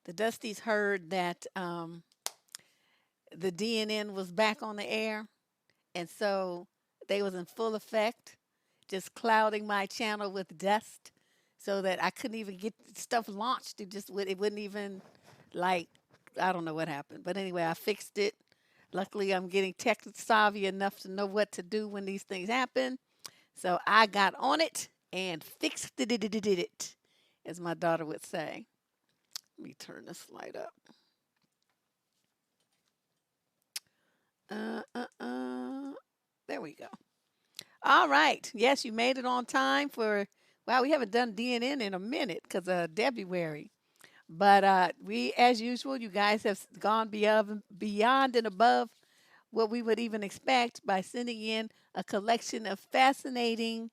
the Dusties heard that the DNN was back on the air, and so they was in full effect, just clouding my channel with dust, so that I couldn't even get stuff launched. It wouldn't even like I don't know what happened, but anyway, I fixed it. Luckily, I'm getting tech savvy enough to know what to do when these things happen. So I got on it and fixed it, as my daughter would say. Let me turn this light up. Uh, uh, uh. There we go. All right. Yes, you made it on time for. Wow, we haven't done DNN in a minute because of February. But we, as usual, you guys have gone beyond and above what we would even expect by sending in a collection of fascinating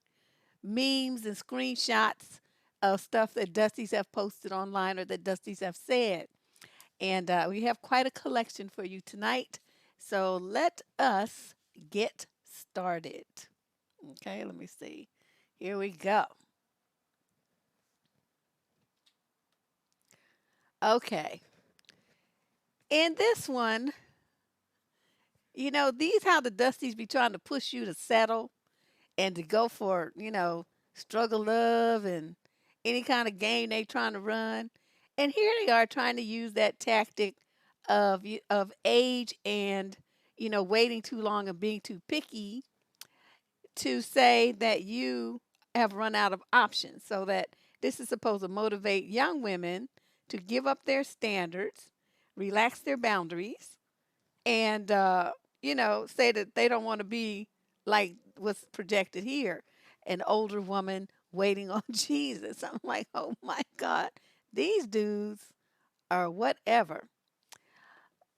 memes and screenshots of stuff that Dusties have posted online or that Dusties have said. And we have quite a collection for you tonight. So let us get started. Okay, let me see. Here we go. Okay. In this one, these how the Dusties be trying to push you to settle and to go for, struggle love and any kind of game they trying to run. And here they are trying to use that tactic of age and waiting too long and being too picky to say that you have run out of options. So that this is supposed to motivate young women to give up their standards, relax their boundaries, and say that they don't want to be like what's projected here, an older woman waiting on Jesus. I'm like, oh my God, these dudes are whatever.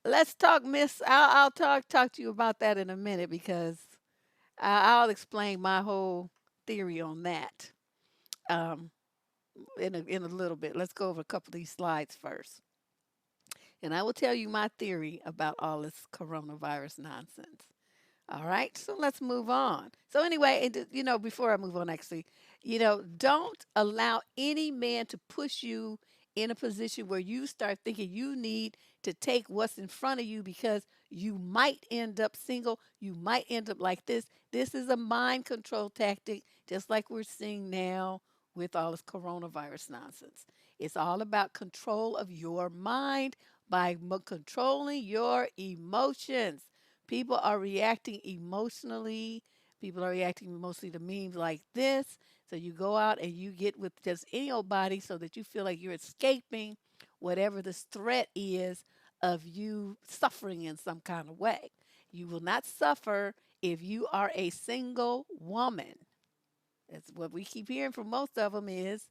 Let's talk, Miss. I'll talk to you about that in a minute because I'll explain my whole theory on that um, in a little bit. Let's go over a couple of these slides first. And I will tell you my theory about all this coronavirus nonsense. All right, so let's move on. So anyway, before I move on, actually, don't allow any man to push you in a position where you start thinking you need to take what's in front of you because you might end up single, you might end up like this. This is a mind control tactic, just like we're seeing now with all this coronavirus nonsense. It's all about control of your mind by controlling your emotions. People are reacting emotionally. People are reacting emotionally to memes like this. So you go out and you get with just any old body so that you feel like you're escaping whatever this threat is of you suffering in some kind of way. You will not suffer if you are a single woman. That's what we keep hearing from most of them is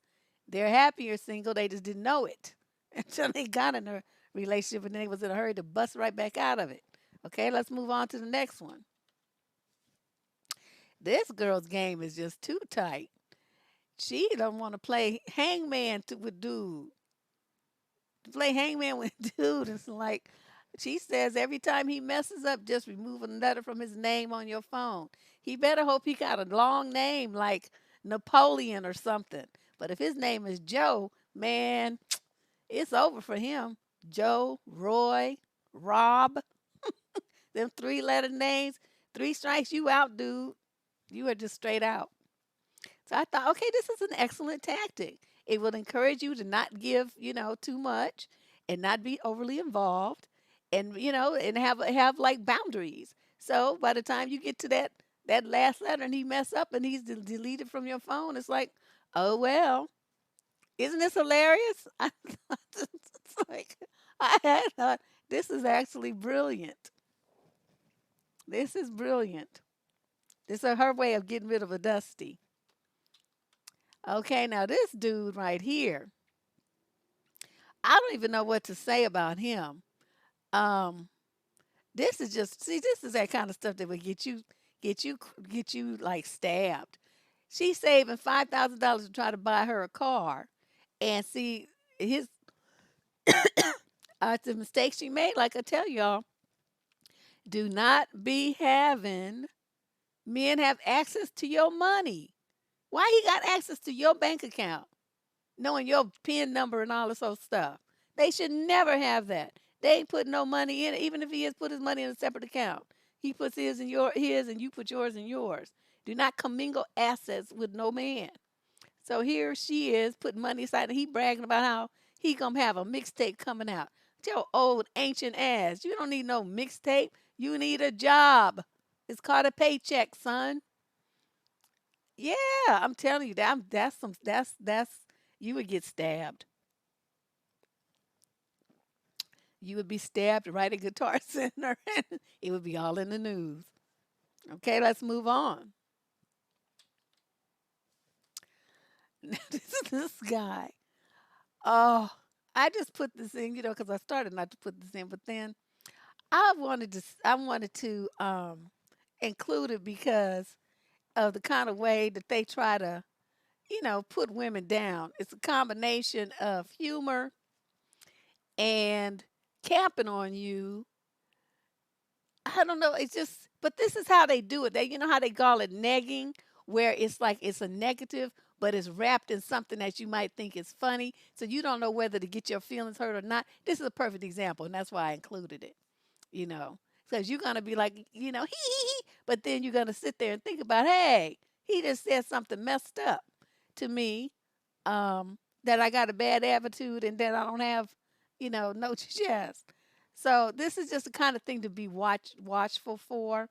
they're happier single. They just didn't know it until they got in a relationship and then they was in a hurry to bust right back out of it. Okay, let's move on to the next one. This girl's game is just too tight. She don't want to play hangman with dude. To play hangman with dude is like she says every time he messes up, just remove a letter from his name on your phone. He better hope he got a long name like Napoleon or something. But if his name is Joe, man, it's over for him. Joe, Roy, Rob, them three-letter names, three strikes, you out, dude. You are just straight out. So I thought, okay, this is an excellent tactic. It will encourage you to not give, too much and not be overly involved and, and have like boundaries. So by the time you get to that last letter and he mess up and he's deleted from your phone, it's like, oh well, isn't this hilarious? I thought it's like I had thought this is actually brilliant. This is brilliant. This is her way of getting rid of a dusty. Okay, now this dude right here, I don't even know what to say about him. Um, this is just see, this is that kind of stuff that would get you, get you like stabbed. She's saving $5,000 to try to buy her a car, and see his the mistakes she made. Like I tell y'all, do not be having men have access to your money. Why he got access to your bank account? Knowing your PIN number and all this old stuff. They should never have that. They ain't put no money in it, even if he has put his money in a separate account. He puts his in your his and you put yours in yours. Do not commingle assets with no man. So here she is putting money aside and he bragging about how he gonna have a mixtape coming out. Your old ancient ass. You don't need no mixtape. You need a job. It's called a paycheck, son. Yeah, I'm telling you that's you would get stabbed. You would be stabbed right at Guitar Center. It would be all in the news. Okay, let's move on. This guy. Oh, I just put this in, because I started not to put this in, but then I wanted to include it because of the kind of way that they try to, put women down. It's a combination of humor and camping on you. I don't know. It's just, but this is how they do it. You know how they call it negging, where it's like it's a negative, but it's wrapped in something that you might think is funny. So you don't know whether to get your feelings hurt or not. This is a perfect example, and that's why I included it, you know, because you're going to be like, but then you're going to sit there and think about, hey, he just said something messed up to me, that I got a bad attitude and that I don't have, no chest. So this is just the kind of thing to be watchful for.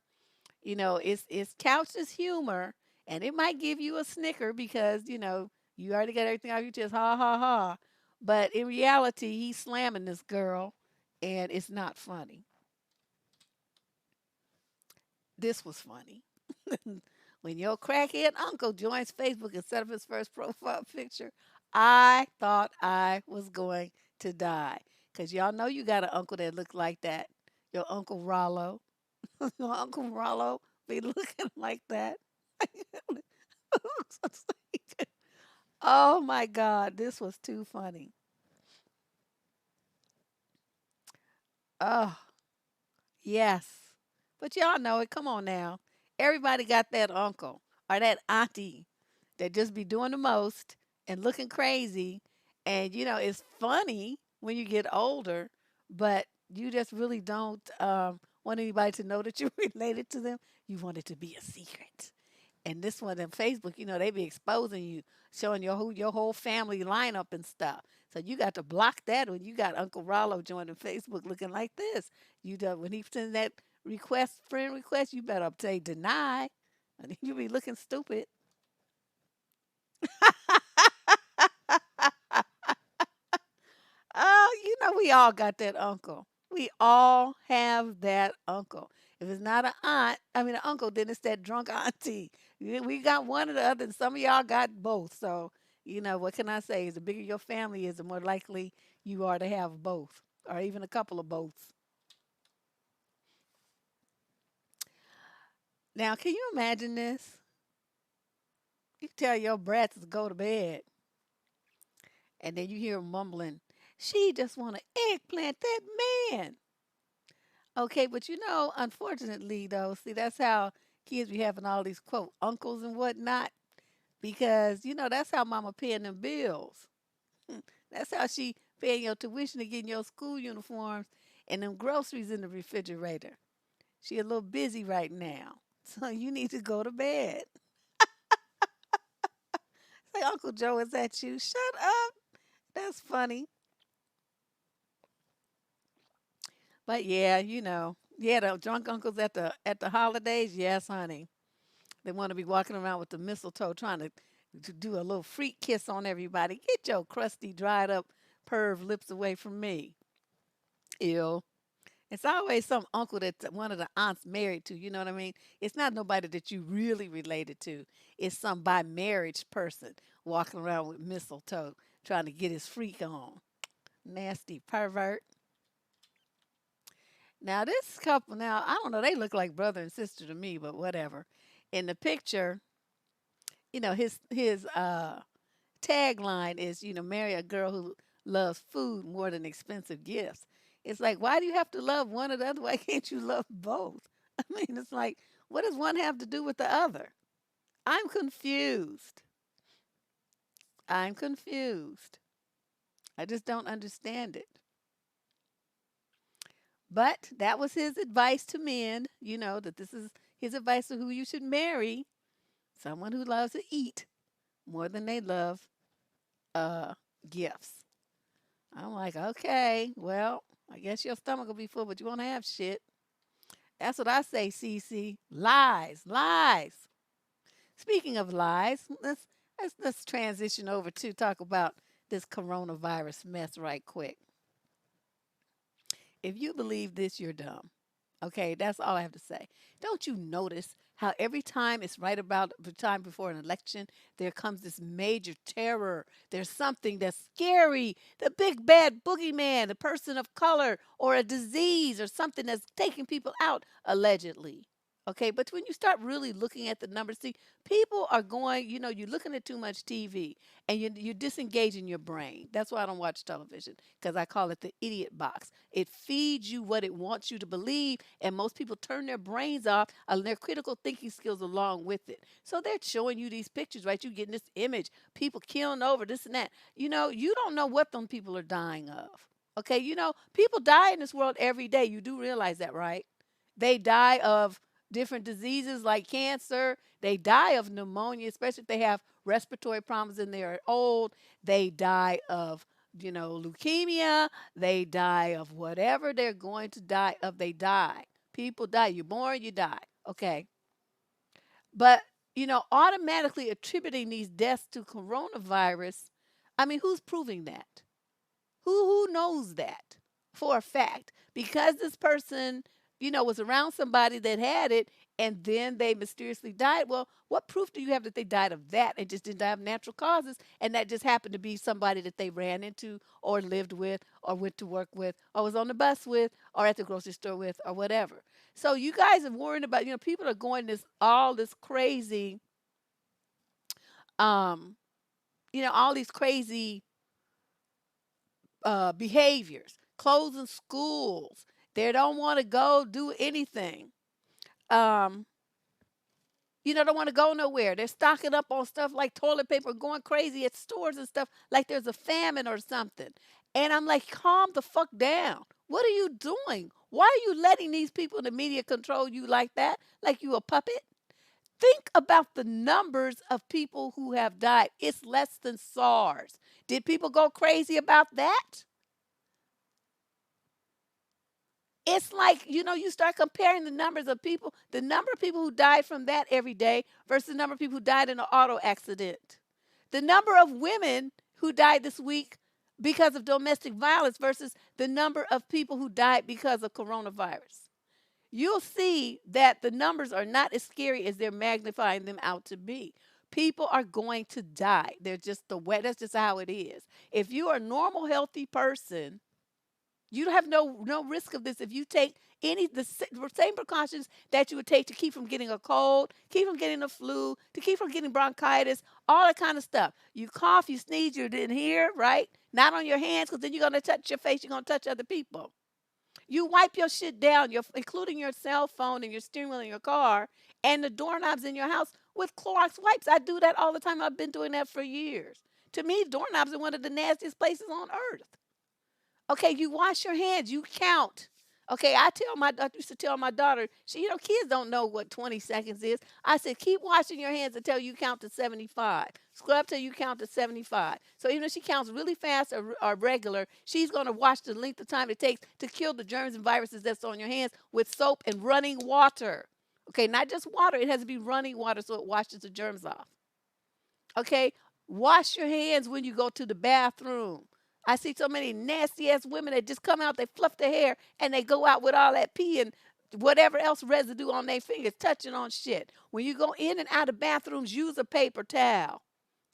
It's couched as humor, and it might give you a snicker because you already got everything out. You just ha ha ha, but in reality, he's slamming this girl, and it's not funny. This was funny. When your crackhead uncle joins Facebook and set up his first profile picture, I thought I was going to die. Because y'all know you got an uncle that looked like that. Your Uncle Rollo. Your Uncle Rollo be looking like that. Oh my God, this was too funny. Oh, yes. But y'all know it. Come on now. Everybody got that uncle or that auntie that just be doing the most and looking crazy. And, it's funny when you get older, but you just really don't want anybody to know that you're related to them. You want it to be a secret. And this one on Facebook, they be exposing you, showing your whole family lineup and stuff. So you got to block that when you got Uncle Rollo joining Facebook looking like this. When he sends that friend request, you better say deny. And you be looking stupid. Oh, we all got that uncle. We all have that uncle. If it's not an uncle, then it's that drunk auntie. We got one or the other, and some of y'all got both. So, what can I say? Is the bigger your family is, the more likely you are to have both, or even a couple of both. Now, can you imagine this? You tell your brats to go to bed, and then you hear 'em mumbling, "She just want to eggplant that man." Okay, but unfortunately though, see that's how kids be having all these quote uncles and whatnot because that's how mama paying them bills. That's how she paying your tuition and getting your school uniforms and them groceries in the refrigerator. She a little busy right now, so you need to go to bed. Say, Uncle Joe, is that you? Shut up. That's funny. But yeah, yeah, the drunk uncles at the holidays. Yes, honey. They want to be walking around with the mistletoe trying to do a little freak kiss on everybody. Get your crusty, dried up, perv lips away from me. Ew. It's always some uncle that one of the aunts married to. You know what I mean? It's not nobody that you really related to. It's some by marriage person walking around with mistletoe trying to get his freak on. Nasty pervert. Now, this couple, I don't know, they look like brother and sister to me, but whatever. In the picture, his tagline is, marry a girl who loves food more than expensive gifts. It's like, why do you have to love one or the other? Why can't you love both? I mean, it's like, what does one have to do with the other? I'm confused. I'm confused. I just don't understand it. But that was his advice to men, that this is his advice to who you should marry, someone who loves to eat more than they love uh gifts. I'm like, okay, well, I guess your stomach will be full, but you won't have shit. That's what I say, CC. Lies, lies. Speaking of lies, let's transition over to talk about this coronavirus mess right quick. If you believe this, you're dumb. Okay, that's all I have to say. Don't you notice how every time it's right about the time before an election, there comes this major terror? There's something that's scary. The big bad boogeyman, a person of color, or a disease, or something that's taking people out, allegedly. Okay, but when you start really looking at the numbers, see, people are going, you're looking at too much TV and you're disengaging your brain. That's why I don't watch television because I call it the idiot box. It feeds you what it wants you to believe, and most people turn their brains off and their critical thinking skills along with it. So they're showing you these pictures, right? You getting this image, people killing over this and that. You don't know what them people are dying of. Okay, people die in this world every day. You do realize that, right? They die of different diseases like cancer. They die of pneumonia, especially if they have respiratory problems and they're old. They die of, leukemia. They die of whatever they're going to die of. They die. People die. You're born, you die. Okay. But, automatically attributing these deaths to coronavirus, I mean, who's proving that? Who knows that for a fact? Because this person, was around somebody that had it and then they mysteriously died. Well, what proof do you have that they died of that and just didn't die of natural causes and that just happened to be somebody that they ran into or lived with or went to work with or was on the bus with or at the grocery store with or whatever. So you guys are worrying about, people are going this crazy um all these crazy behaviors, closing schools. They don't want to go do anything. Um, don't want to go nowhere. They're stocking up on stuff like toilet paper, going crazy at stores and stuff like there's a famine or something. And I'm like, calm the fuck down. What are you doing? Why are you letting these people in the media control you like that? Like you a puppet? Think about the numbers of people who have died. It's less than SARS. Did people go crazy about that? It's like, you start comparing the numbers of people, the number of people who died from that every day versus the number of people who died in an auto accident. The number of women who died this week because of domestic violence versus the number of people who died because of coronavirus. You'll see that the numbers are not as scary as they're magnifying them out to be. People are going to die. They're just the way, that's just how it is. If you are a normal, healthy person, you have no risk of this if you take the same precautions that you would take to keep from getting a cold, keep from getting a flu, to keep from getting bronchitis, all that kind of stuff. You cough, you sneeze, you're in here, right? Not on your hands, because then you're gonna touch your face, you're gonna touch other people. You wipe your shit down, including your cell phone and your steering wheel in your car and the doorknobs in your house with Clorox wipes. I do that all the time. I've been doing that for years. To me, doorknobs are one of the nastiest places on earth. Okay, you wash your hands, you count. Okay, I used to tell my daughter, kids don't know what 20 seconds is. I said, keep washing your hands until you count to 75. Scrub till you count to 75. So even if she counts really fast or regular, she's going to watch the length of time it takes to kill the germs and viruses that's on your hands with soap and running water. Okay, not just water, it has to be running water so it washes the germs off. Okay, wash your hands when you go to the bathroom. I see so many nasty ass women that just come out, they fluff their hair, and they go out with all that pee and whatever else residue on their fingers, touching on shit. When you go in and out of bathrooms, use a paper towel.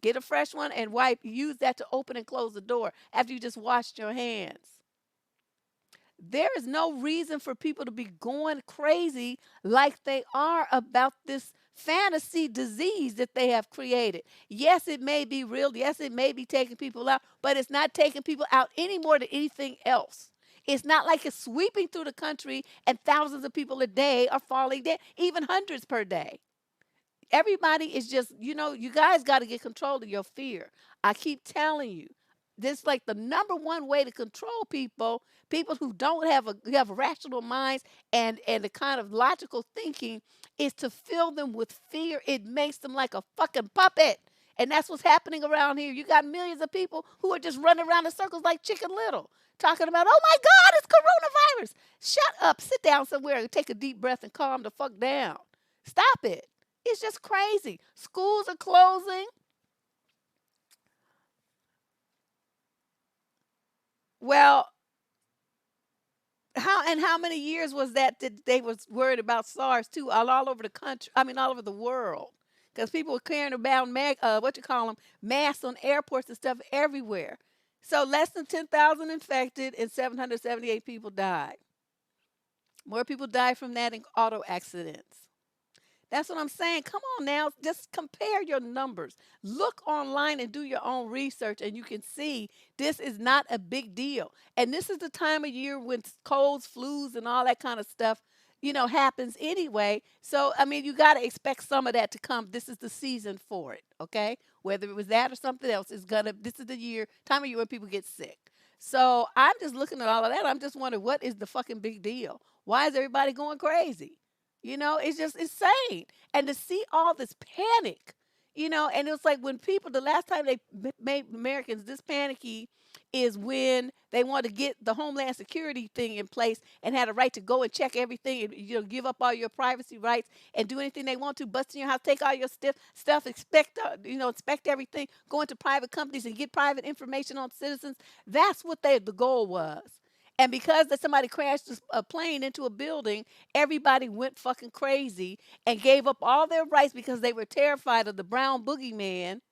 Get a fresh one and wipe. Use that to open and close the door after you just washed your hands. There is no reason for people to be going crazy like they are about this fantasy disease that they have created. Yes, it may be real. Yes, it may be taking people out, but it's not taking people out any more than anything else. It's not like it's sweeping through the country and thousands of people a day are falling dead, even hundreds per day. Everybody is just, you guys got to get control of your fear. I keep telling you, this like the number one way to control people, people who don't have who have rational minds and the kind of logical thinking, is to fill them with fear. It makes them like a fucking puppet. And that's what's happening around here. You got millions of people who are just running around in circles like Chicken Little, talking about, oh my God, it's coronavirus. Shut up, sit down somewhere and take a deep breath and calm the fuck down. Stop it. It's just crazy. Schools are closing. Well, how many years was that they was worried about SARS too, all over the country? I mean, all over the world, because people were carrying about what you call them, masks on airports and stuff everywhere. So less than 10,000 infected and 778 people died. More people died from that in auto accidents. That's what I'm saying. Come on now, just compare your numbers. Look online and do your own research, and you can see this is not a big deal. And this is the time of year when colds, flus, and all that kind of stuff, happens anyway. So, I mean, you got to expect some of that to come. This is the season for it, okay? Whether it was that or something else, this is the time of year when people get sick. So I'm just looking at all of that. I'm just wondering, what is the fucking big deal? Why is everybody going crazy? It's just insane. And to see all this panic, and it was like when people, the last time they made Americans this panicky is when they want to get the Homeland Security thing in place and had a right to go and check everything and, give up all your privacy rights and do anything they want to, bust in your house, take all your stuff, inspect everything, go into private companies and get private information on citizens. That's what the goal was. And because that somebody crashed a plane into a building, everybody went fucking crazy and gave up all their rights because they were terrified of the brown boogeyman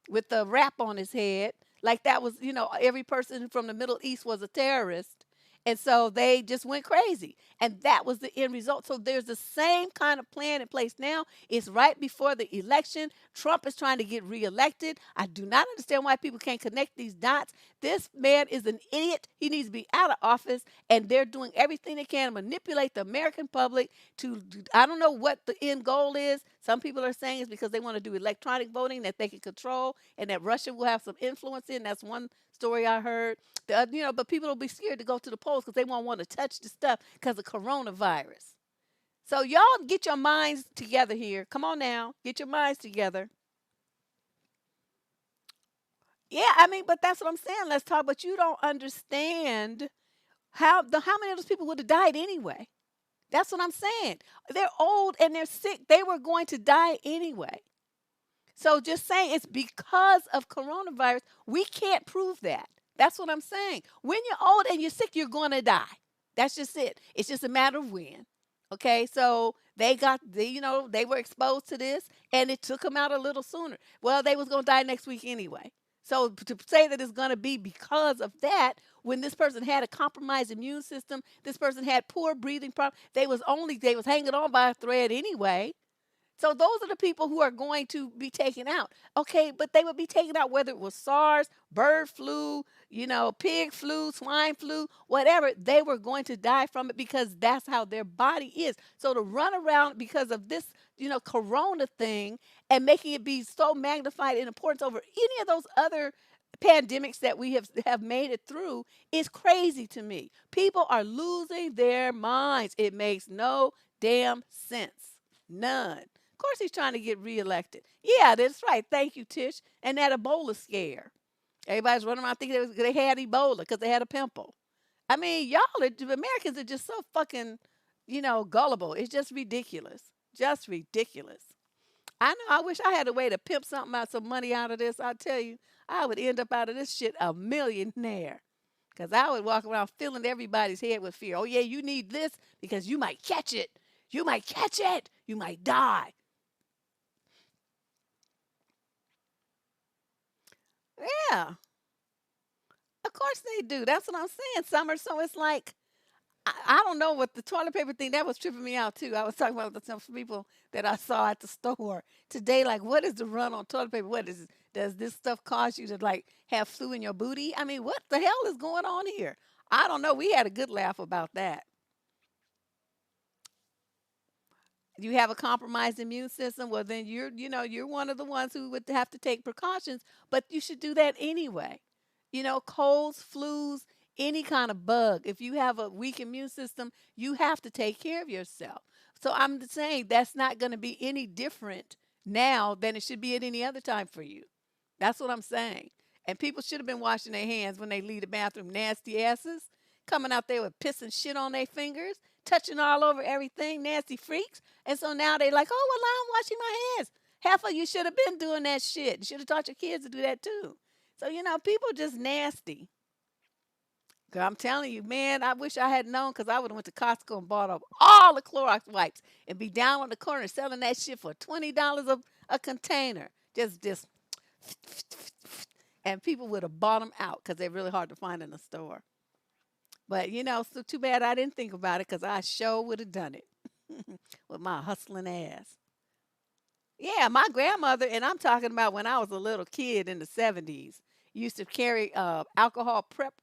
with the wrap on his head. Like that was, every person from the Middle East was a terrorist. And so they just went crazy. And that was the end result. So there's the same kind of plan in place now. It's right before the election. Trump is trying to get reelected. I do not understand why people can't connect these dots. This man is an idiot. He needs to be out of office. And they're doing everything they can to manipulate the American public to, I don't know what the end goal is. Some people are saying it's because they want to do electronic voting that they can control and that Russia will have some influence in. That's one story I heard. But people will be scared to go to the polls because they won't want to touch the stuff because of coronavirus. So y'all get your minds together here. Come on now, get your minds together. Yeah, I mean, but that's what I'm saying. Let's talk. But you don't understand how many of those people would have died anyway. That's what I'm saying. They're old and they're sick. They were going to die anyway. So just saying it's because of coronavirus, we can't prove that. That's what I'm saying. When you're old and you're sick, you're going to die. That's just it. It's just a matter of when. Okay, so they were exposed to this and it took them out a little sooner. Well, they was going to die next week anyway. So to say that it's going to be because of that, when this person had a compromised immune system, this person had poor breathing problems, they was hanging on by a thread anyway. So those are the people who are going to be taken out. Okay, but they would be taken out whether it was SARS, bird flu, pig flu, swine flu, whatever. They were going to die from it because that's how their body is. So to run around because of this, corona thing and making it be so magnified in importance over any of those other pandemics that we have made it through is crazy to me. People are losing their minds. It makes no damn sense. None. Of course he's trying to get reelected. Yeah, that's right. Thank you, Tish. And that Ebola scare. Everybody's running around thinking they had Ebola because they had a pimple. I mean, Americans are just so fucking, gullible. It's just ridiculous. Just ridiculous. I know. I wish I had a way to pimp some money out of this. I tell you, I would end up out of this shit a millionaire. Because I would walk around filling everybody's head with fear. Oh, yeah, you need this because you might catch it. You might catch it. You might die. Yeah, of course they do. That's what I'm saying, Summer. So it's like, I don't know what the toilet paper thing, that was tripping me out too. I was talking about some people that I saw at the store today. Like, what is the run on toilet paper? What is Does this stuff cause you to like have flu in your booty? I mean, what the hell is going on here? I don't know. We had a good laugh about that. You have a compromised immune system, well then you're one of the ones who would have to take precautions, but you should do that anyway. Colds, flus, any kind of bug. If you have a weak immune system, you have to take care of yourself. So I'm just saying that's not going to be any different now than it should be at any other time for you. That's what I'm saying. And people should have been washing their hands when they leave the bathroom, nasty asses, coming out there with piss and shit on their fingers, touching all over everything, nasty freaks. And so now they like, oh, well, I'm washing my hands. Half of you should have been doing that shit. You should have taught your kids to do that too. So, people just nasty. 'Cause I'm telling you, man, I wish I had known because I would have went to Costco and bought up all the Clorox wipes and be down on the corner selling that shit for $20 a container. Just, and people would have bought them out because they're really hard to find in the store. But, so too bad I didn't think about it because I sure would have done it with my hustling ass. Yeah, my grandmother, and I'm talking about when I was a little kid in the 70s, used to carry alcohol prep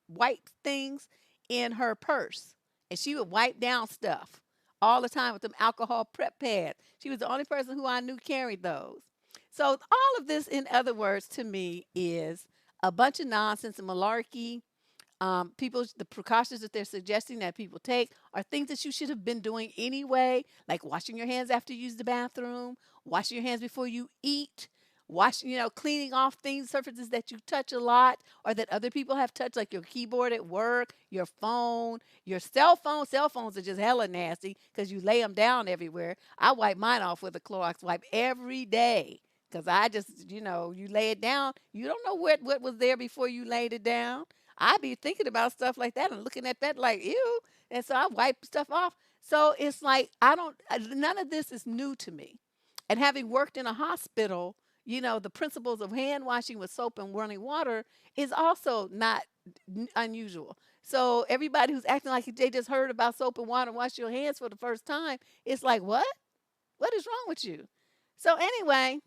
wipe things in her purse. And she would wipe down stuff all the time with them alcohol prep pads. She was the only person who I knew carried those. So, all of this, in other words, to me, is a bunch of nonsense and malarkey. The precautions that they're suggesting that people take are things that you should have been doing anyway, like washing your hands after you use the bathroom, washing your hands before you eat, cleaning off things, surfaces that you touch a lot or that other people have touched, like your keyboard at work, your phone, your cell phone. Cell phones are just hella nasty because you lay them down everywhere. I wipe mine off with a Clorox wipe every day. Because I just, you lay it down. You don't know what was there before you laid it down. I be thinking about stuff like that and looking at that like, ew. And so I wipe stuff off. So it's like, none of this is new to me. And having worked in a hospital, the principles of hand washing with soap and running water is also not unusual. So everybody who's acting like they just heard about soap and water, wash your hands for the first time, it's like, what? What is wrong with you? So anyway,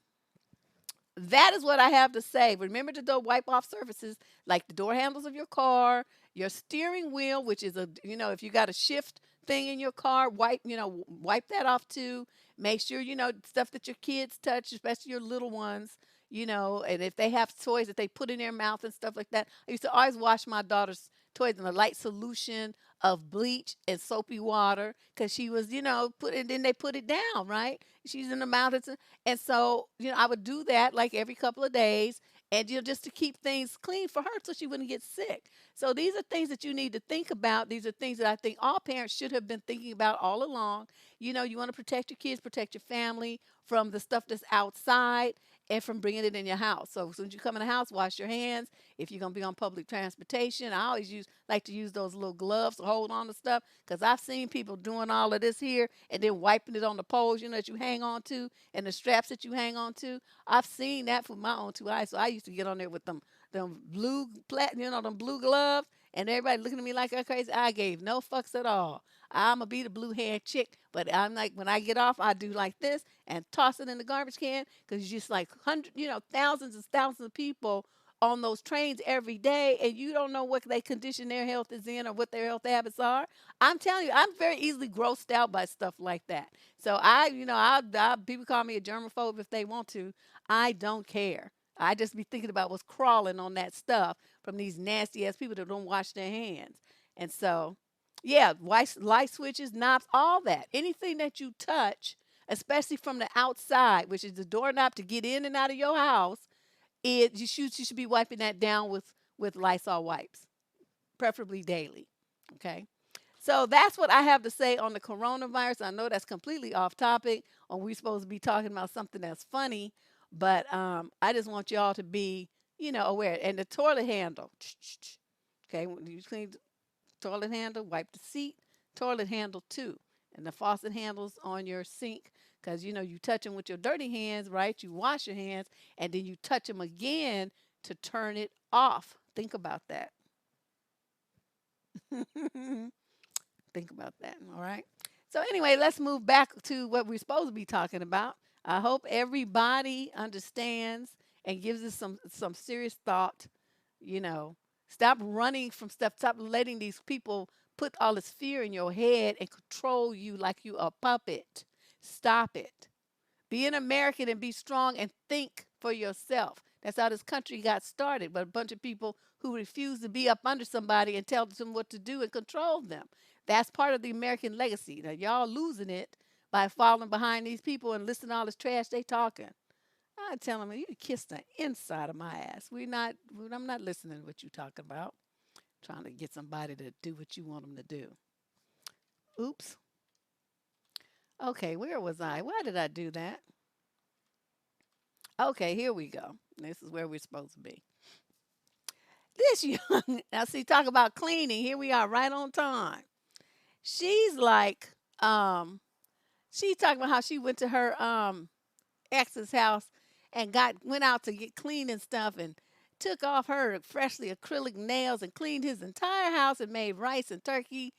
that is what I have to say. Remember to wipe off surfaces like the door handles of your car, your steering wheel, which is if you got a shift thing in your car, wipe that off too. Make sure, stuff that your kids touch, especially your little ones, and if they have toys that they put in their mouth and stuff like that. I used to always wash my daughter's toys in a light solution of bleach and soapy water because she was, then they put it down, right? She's in the mountains. And so, I would do that like every couple of days and, just to keep things clean for her so she wouldn't get sick. So these are things that you need to think about. These are things that I think all parents should have been thinking about all along. You want to protect your kids, protect your family from the stuff that's outside and from bringing it in your house. So as soon as you come in the house, wash your hands. If you're going to be on public transportation, I always like to use those little gloves to hold on to stuff because I've seen people doing all of this here and then wiping it on the poles, that you hang on to and the straps that you hang on to. I've seen that with my own two eyes. So I used to get on there with them them blue gloves, and everybody looking at me like I'm crazy. I gave no fucks at all. I'm gonna be the blue haired chick, but I'm like when I get off, I do like this and toss it in the garbage can because just like thousands and thousands of people on those trains every day, and you don't know what they condition their health is in or what their health habits are. I'm telling you, I'm very easily grossed out by stuff like that. So people call me a germaphobe if they want to. I don't care. I just be thinking about what's crawling on that stuff from these nasty ass people that don't wash their hands. And so, yeah, light switches, knobs, all that. Anything that you touch, especially from the outside, which is the doorknob to get in and out of your house, you should be wiping that down with Lysol wipes, preferably daily. Okay. So that's what I have to say on the coronavirus. I know that's completely off topic, or we're supposed to be talking about something that's funny, but I just want y'all to be, aware. And the toilet handle, okay, when you clean the toilet handle, wipe the seat, toilet handle too, and the faucet handles on your sink, because you touch them with your dirty hands, right? You wash your hands, and then you touch them again to turn it off. Think about that. Think about that. All right. So anyway, let's move back to what we're supposed to be talking about. I hope everybody understands and gives us some serious thought. You know, stop running from stuff. Stop letting these people put all this fear in your head and control you like you a puppet. Stop it. Be an American and be strong and think for yourself. That's how this country got started. But a bunch of people who refuse to be up under somebody and tell them what to do and control them. That's part of the American legacy. Now y'all losing it by falling behind these people and listening to all this trash they talking. I tell them, you kiss the inside of my ass. I'm not listening to what you talking about. Trying to get somebody to do what you want them to do. Oops. Okay, where was I? Why did I do that? Okay, here we go. This is where we're supposed to be. This young, now see, talk about cleaning. Here we are, right on time. She's like, she talking about how she went to her ex's house and went out to get clean and stuff and took off her freshly acrylic nails and cleaned his entire house and made rice and turkey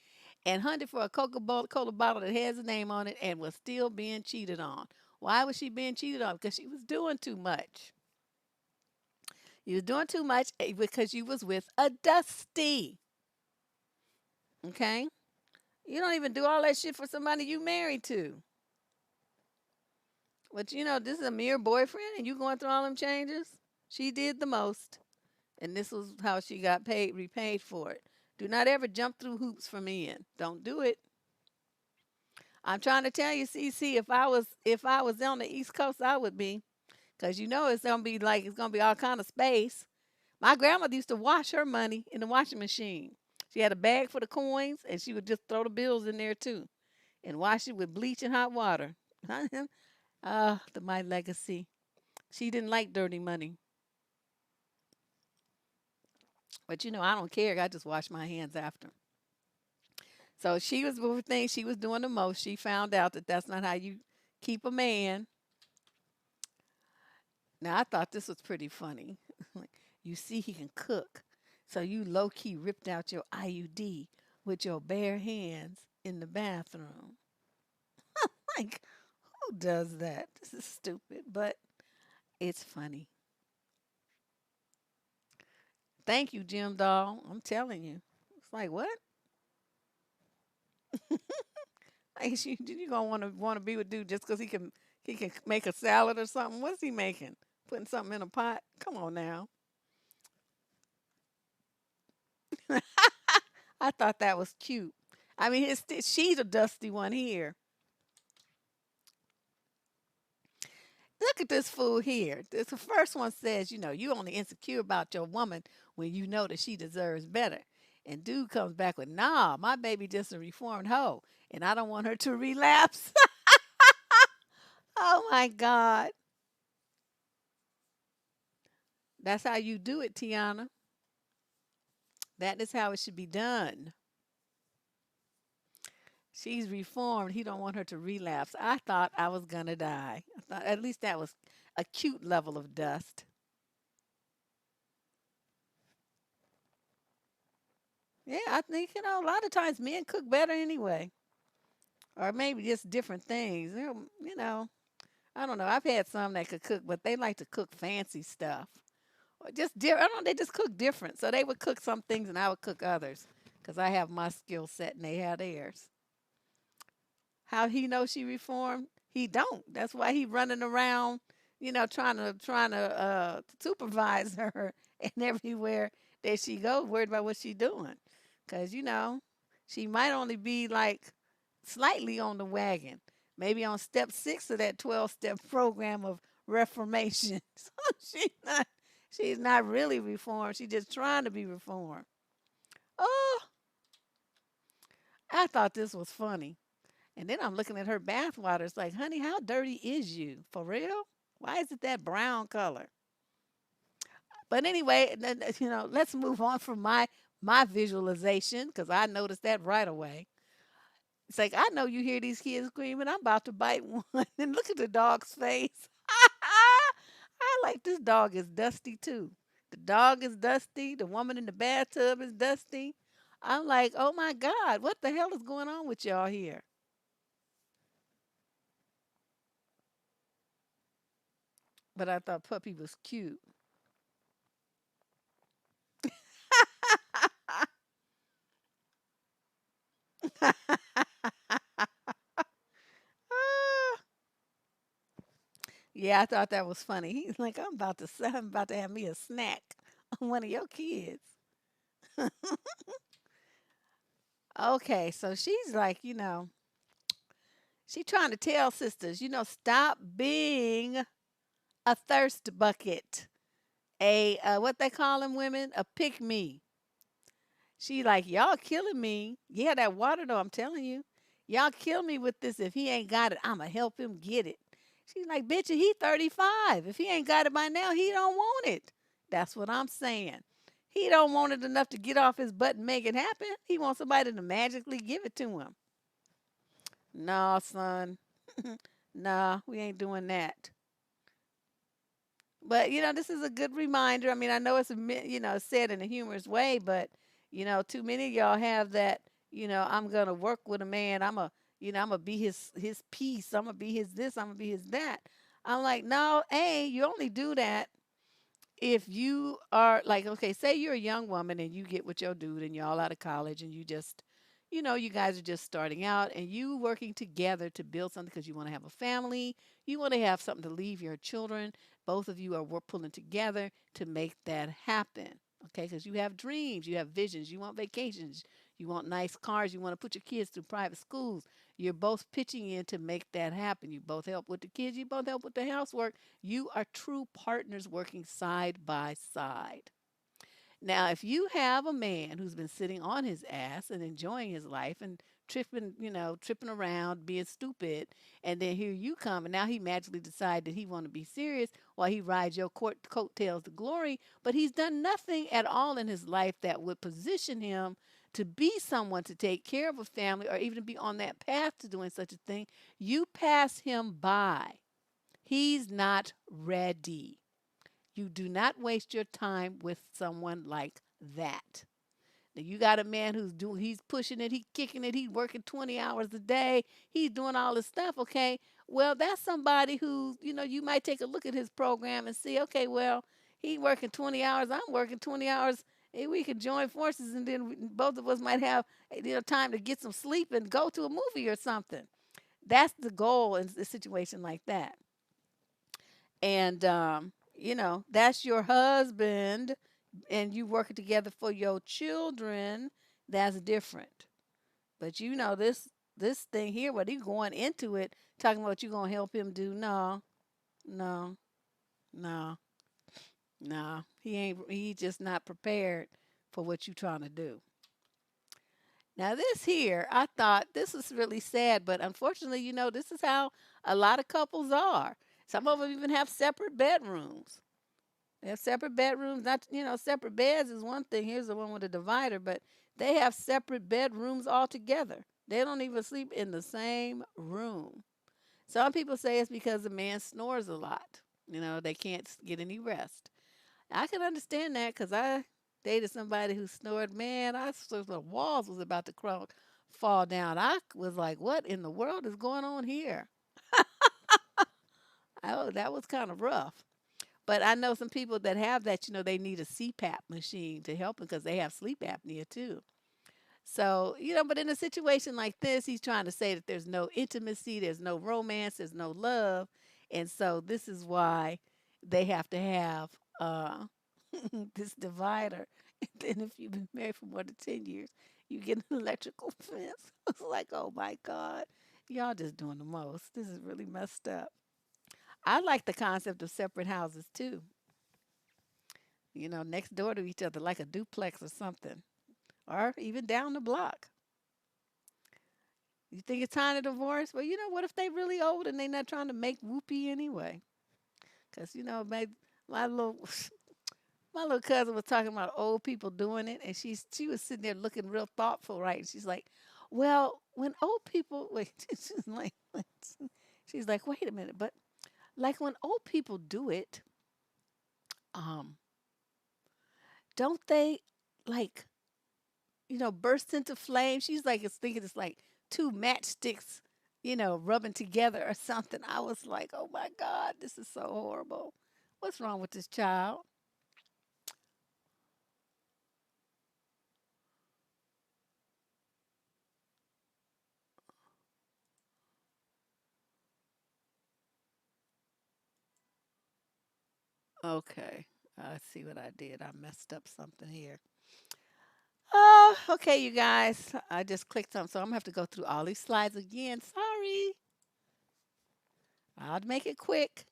and hunted for a Coca-Cola bottle that has a name on it and was still being cheated on. Why was she being cheated on? Because she was doing too much. You was doing too much because you was with a Dusty. Okay? You don't even do all that shit for somebody you married to. But this is a mere boyfriend and you going through all them changes? She did the most. And this was how she got repaid for it. Do not ever jump through hoops for men. Don't do it. I'm trying to tell you, CC, if I was on the East Coast, I would be. Cause it's gonna be all kind of space. My grandmother used to wash her money in the washing machine. She had a bag for the coins and she would just throw the bills in there too. And wash it with bleach and hot water. My legacy. She didn't like dirty money. But I don't care. I just wash my hands after. So she was the thing she was doing the most. She found out that that's not how you keep a man. Now I thought this was pretty funny. Like, you see he can cook. So you low key ripped out your IUD with your bare hands in the bathroom. Like, who does that? This is stupid, but it's funny. Thank you, Jim Doll. I'm telling you. It's like what? Like you gonna wanna be with dude just because he can make a salad or something? What's he making? Putting something in a pot? Come on now. I thought that was cute. I mean, she's a dusty one here. Look at this fool here. The first one says, you only insecure about your woman when you know that she deserves better. And dude comes back with, nah, my baby just a reformed hoe, and I don't want her to relapse. Oh my God. That's how you do it, Tiana. That is how it should be done. She's reformed. He don't want her to relapse. I thought I was gonna die. I thought at least that was a cute level of dust. Yeah, I think a lot of times men cook better anyway, or maybe just different things. I don't know. I've had some that could cook, but they like to cook fancy stuff. Or just different. I don't know. They just cook different. So they would cook some things, and I would cook others, because I have my skill set and they have theirs. How he knows she reformed? He don't. That's why he running around, trying to supervise her and everywhere that she goes, worried about what she doing. Cause she might only be like slightly on the wagon, maybe on step 6 of that 12-step program of reformation. So she's not really reformed. She's just trying to be reformed. Oh, I thought this was funny. And then I'm looking at her bath water. It's like, honey, how dirty is you? For real? Why is it that brown color? But anyway, let's move on from my visualization because I noticed that right away. It's like I know you hear these kids screaming. I'm about to bite one, and look at the dog's face. I like this dog is dusty too. The dog is dusty. The woman in the bathtub is dusty. I'm like, oh my God, what the hell is going on with y'all here? But I thought Puppy was cute. Yeah, I thought that was funny. He's like, I'm about to have me a snack on one of your kids. Okay, so she's like, she trying to tell sisters, stop being a thirst bucket, a what they call them women, a pick me. She like, y'all killing me. Yeah, that water though, I'm telling you. Y'all kill me with this. If he ain't got it, I'ma help him get it. She's like, bitch, he 35. If he ain't got it by now, he don't want it. That's what I'm saying. He don't want it enough to get off his butt and make it happen. He wants somebody to magically give it to him. Nah, son. Nah, we ain't doing that. But this is a good reminder. I mean, I know said in a humorous way, but too many of y'all have that. I'm gonna work with a man. I'm gonna be his piece. I'm gonna be his this. I'm gonna be his that. I'm like, no, you only do that if you are like, okay, say you're a young woman and you get with your dude and y'all out of college and you just, you guys are just starting out and you working together to build something because you want to have a family, you want to have something to leave your children. Both of you are pulling together to make that happen. Okay, because you have dreams, you have visions, you want vacations, you want nice cars, you want to put your kids through private schools. You're both pitching in to make that happen. You both help with the kids, you both help with the housework. You are true partners working side by side. Now, if you have a man who's been sitting on his ass and enjoying his life and tripping around, being stupid, and then here you come, and now he magically decides that he want to be serious while he rides your coattails to glory, but he's done nothing at all in his life that would position him to be someone to take care of a family or even be on that path to doing such a thing. You pass him by. He's not ready. You do not waste your time with someone like that. Now you got a man he's pushing it, he's kicking it, he's working 20 hours a day, he's doing all this stuff, okay? Well, that's somebody who, you might take a look at his program and see, okay, well, he working 20 hours, I'm working 20 hours. We could join forces and then both of us might have time to get some sleep and go to a movie or something. That's the goal in a situation like that. And that's your husband and you working together for your children. That's different. But this thing here, what he going into it talking about you gonna help him do, no, no, no, no, he just not prepared for what you trying to do. Now this here, I thought this was really sad, but unfortunately, this is how a lot of couples are. Some of them even have separate bedrooms. They have separate bedrooms. Not, separate beds is one thing. Here's the one with a divider, but they have separate bedrooms altogether. They don't even sleep in the same room. Some people say it's because the man snores a lot. They can't get any rest. I can understand that because I dated somebody who snored. Man, I thought the walls was about to fall down. I was like, what in the world is going on here? Oh, that was kind of rough. But I know some people that have that, they need a CPAP machine to help them because they have sleep apnea too. So, but in a situation like this, he's trying to say that there's no intimacy, there's no romance, there's no love. And so this is why they have to have this divider. And then if you've been married for more than 10 years, you get an electrical fence. It's like, oh my God, y'all just doing the most. This is really messed up. I like the concept of separate houses too, next door to each other, like a duplex or something, or even down the block. You think it's time to divorce? Well, what if they really old and they not trying to make whoopee anyway? Because my little my little cousin was talking about old people doing it, and she was sitting there looking real thoughtful, right? And she's like, "Well, when old people wait," she's like, "Wait a minute, but like when old people do it, um, don't they like burst into flame?" She's like, it's thinking it's like two matchsticks, rubbing together or something. I was like, oh my God, this is so horrible. What's wrong with this child? Okay. I see what I did. I messed up something here. Oh, okay, you guys. I just clicked on, so I'm gonna have to go through all these slides again. Sorry. I'll make it quick.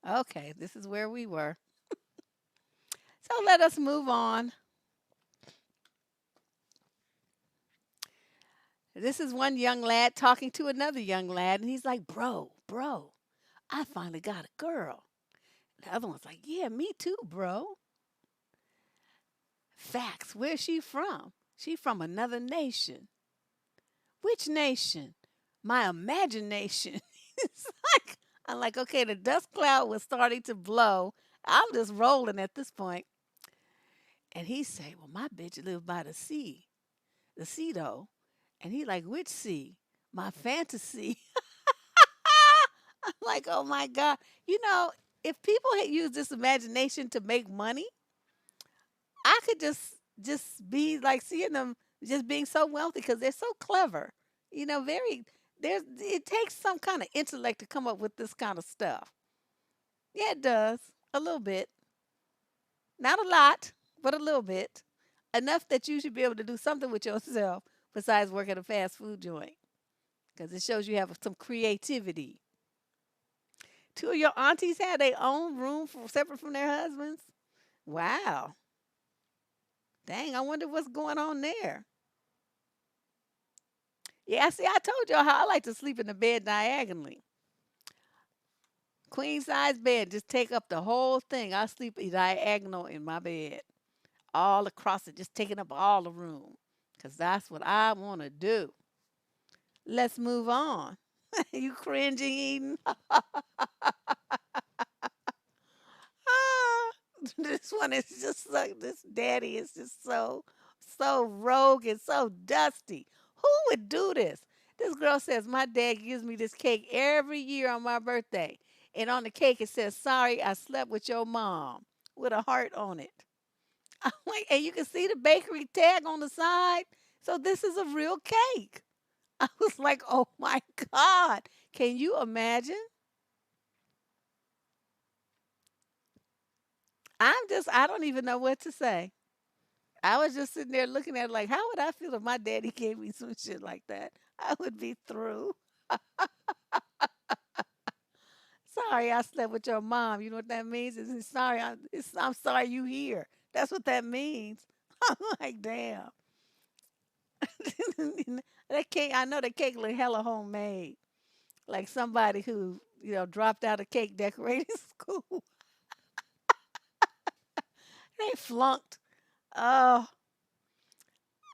Okay, this is where we were. So let us move on. This is one young lad talking to another young lad, and he's like, bro, I finally got a girl. The other one's like, yeah, me too, bro. Facts, where's she from? She from another nation. Which nation? My imagination. It's like, I'm like, okay, the dust cloud was starting to blow. I'm just rolling at this point. And he say, well, my bitch live by the sea though. And he like, which sea? My fantasy. I'm like, oh my God. You know, if people had used this imagination to make money, I could just be like seeing them just being so wealthy because they're so clever. You know, very there's it takes some kind of intellect to come up with this kind of stuff. Yeah, it does. A little bit. Not a lot, but a little bit. Enough that you should be able to do something with yourself besides work at a fast food joint. Because it shows you have some creativity. Two of your aunties had their own room separate from their husbands. Wow. Dang, I wonder what's going on there. Yeah, see, I told y'all how I like to sleep in the bed diagonally. Queen size bed, just take up the whole thing. I sleep diagonal in my bed, all across it, just taking up all the room. Because that's what I want to do. Let's move on. You cringing, Eden? Ah, this one is just like this daddy is just so rogue and so dusty. Who would do this? This girl says my dad gives me this cake every year on my birthday. And on the cake it says, sorry, I slept with your mom with a heart on it. I'm like, and you can see the bakery tag on the side. So this is a real cake. I was like, oh my God. Can you imagine? I don't even know what to say. I was just sitting there looking at it like, how would I feel if my daddy gave me some shit like that? I would be through. Sorry, I slept with your mom. You know what that means? I'm sorry you here. That's what that means. I'm like, damn. That cake, I know the cake look hella homemade. Like somebody who, dropped out of cake decorating school. They flunked. Oh,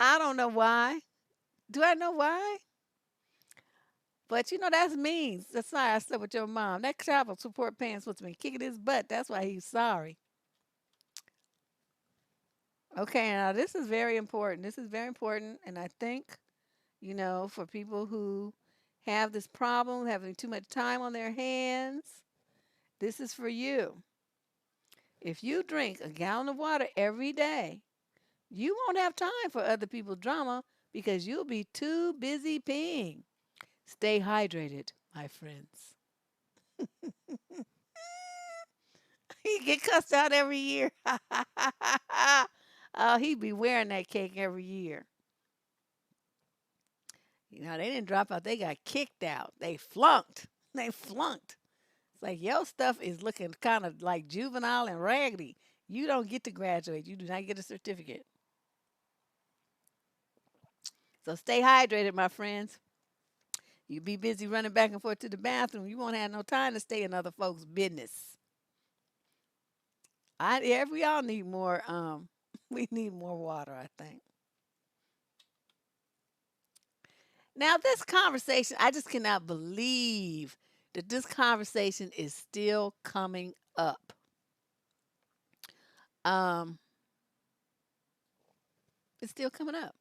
I don't know why. Do I know why? But that's mean. That's sorry I slept with your mom. That child support paying supposed to be kicking his butt. That's why he's sorry. Okay, now this is very important. This is very important. And I think, for people who have this problem, having too much time on their hands, this is for you. If you drink a gallon of water every day, you won't have time for other people's drama because you'll be too busy peeing. Stay hydrated, my friends. He get cussed out every year. Oh, he be wearing that cake every year. They didn't drop out. They got kicked out. They flunked. They flunked. It's like your stuff is looking kind of like juvenile and raggedy. You don't get to graduate. You do not get a certificate. So stay hydrated, my friends. You be busy running back and forth to the bathroom. You won't have no time to stay in other folks' business. Yeah, we all need more. We need more water. I think. Now, this conversation, I just cannot believe that this conversation is still coming up. Um, it's still coming up.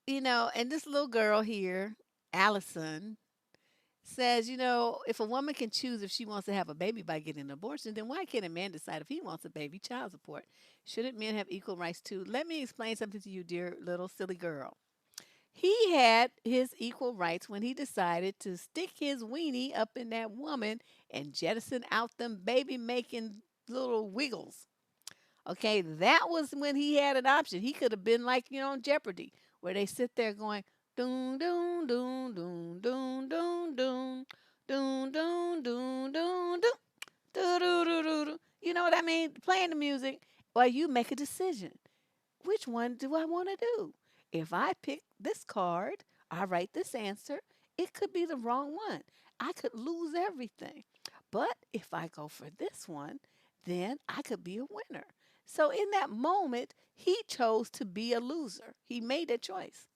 And this little girl here, Allison, says, if a woman can choose if she wants to have a baby by getting an abortion, then why can't a man decide if he wants a baby child support? Shouldn't men have equal rights too? Let me explain something to you, dear little silly girl. He had his equal rights when he decided to stick his weenie up in that woman and jettison out them baby making little wiggles. Okay, that was when he had an option. He could have been like, on Jeopardy, where they sit there going, doon, doon, doon, doon, doon, doon, doon, doon, doon, doon, doon, doon, doo, doo, doo, doo, doo. You know what I mean? Playing the music while you make a decision. Which one do I want to do? If I pick this card, I write this answer, it could be the wrong one. I could lose everything. But if I go for this one, then I could be a winner. So in that moment, he chose to be a loser. He made that choice.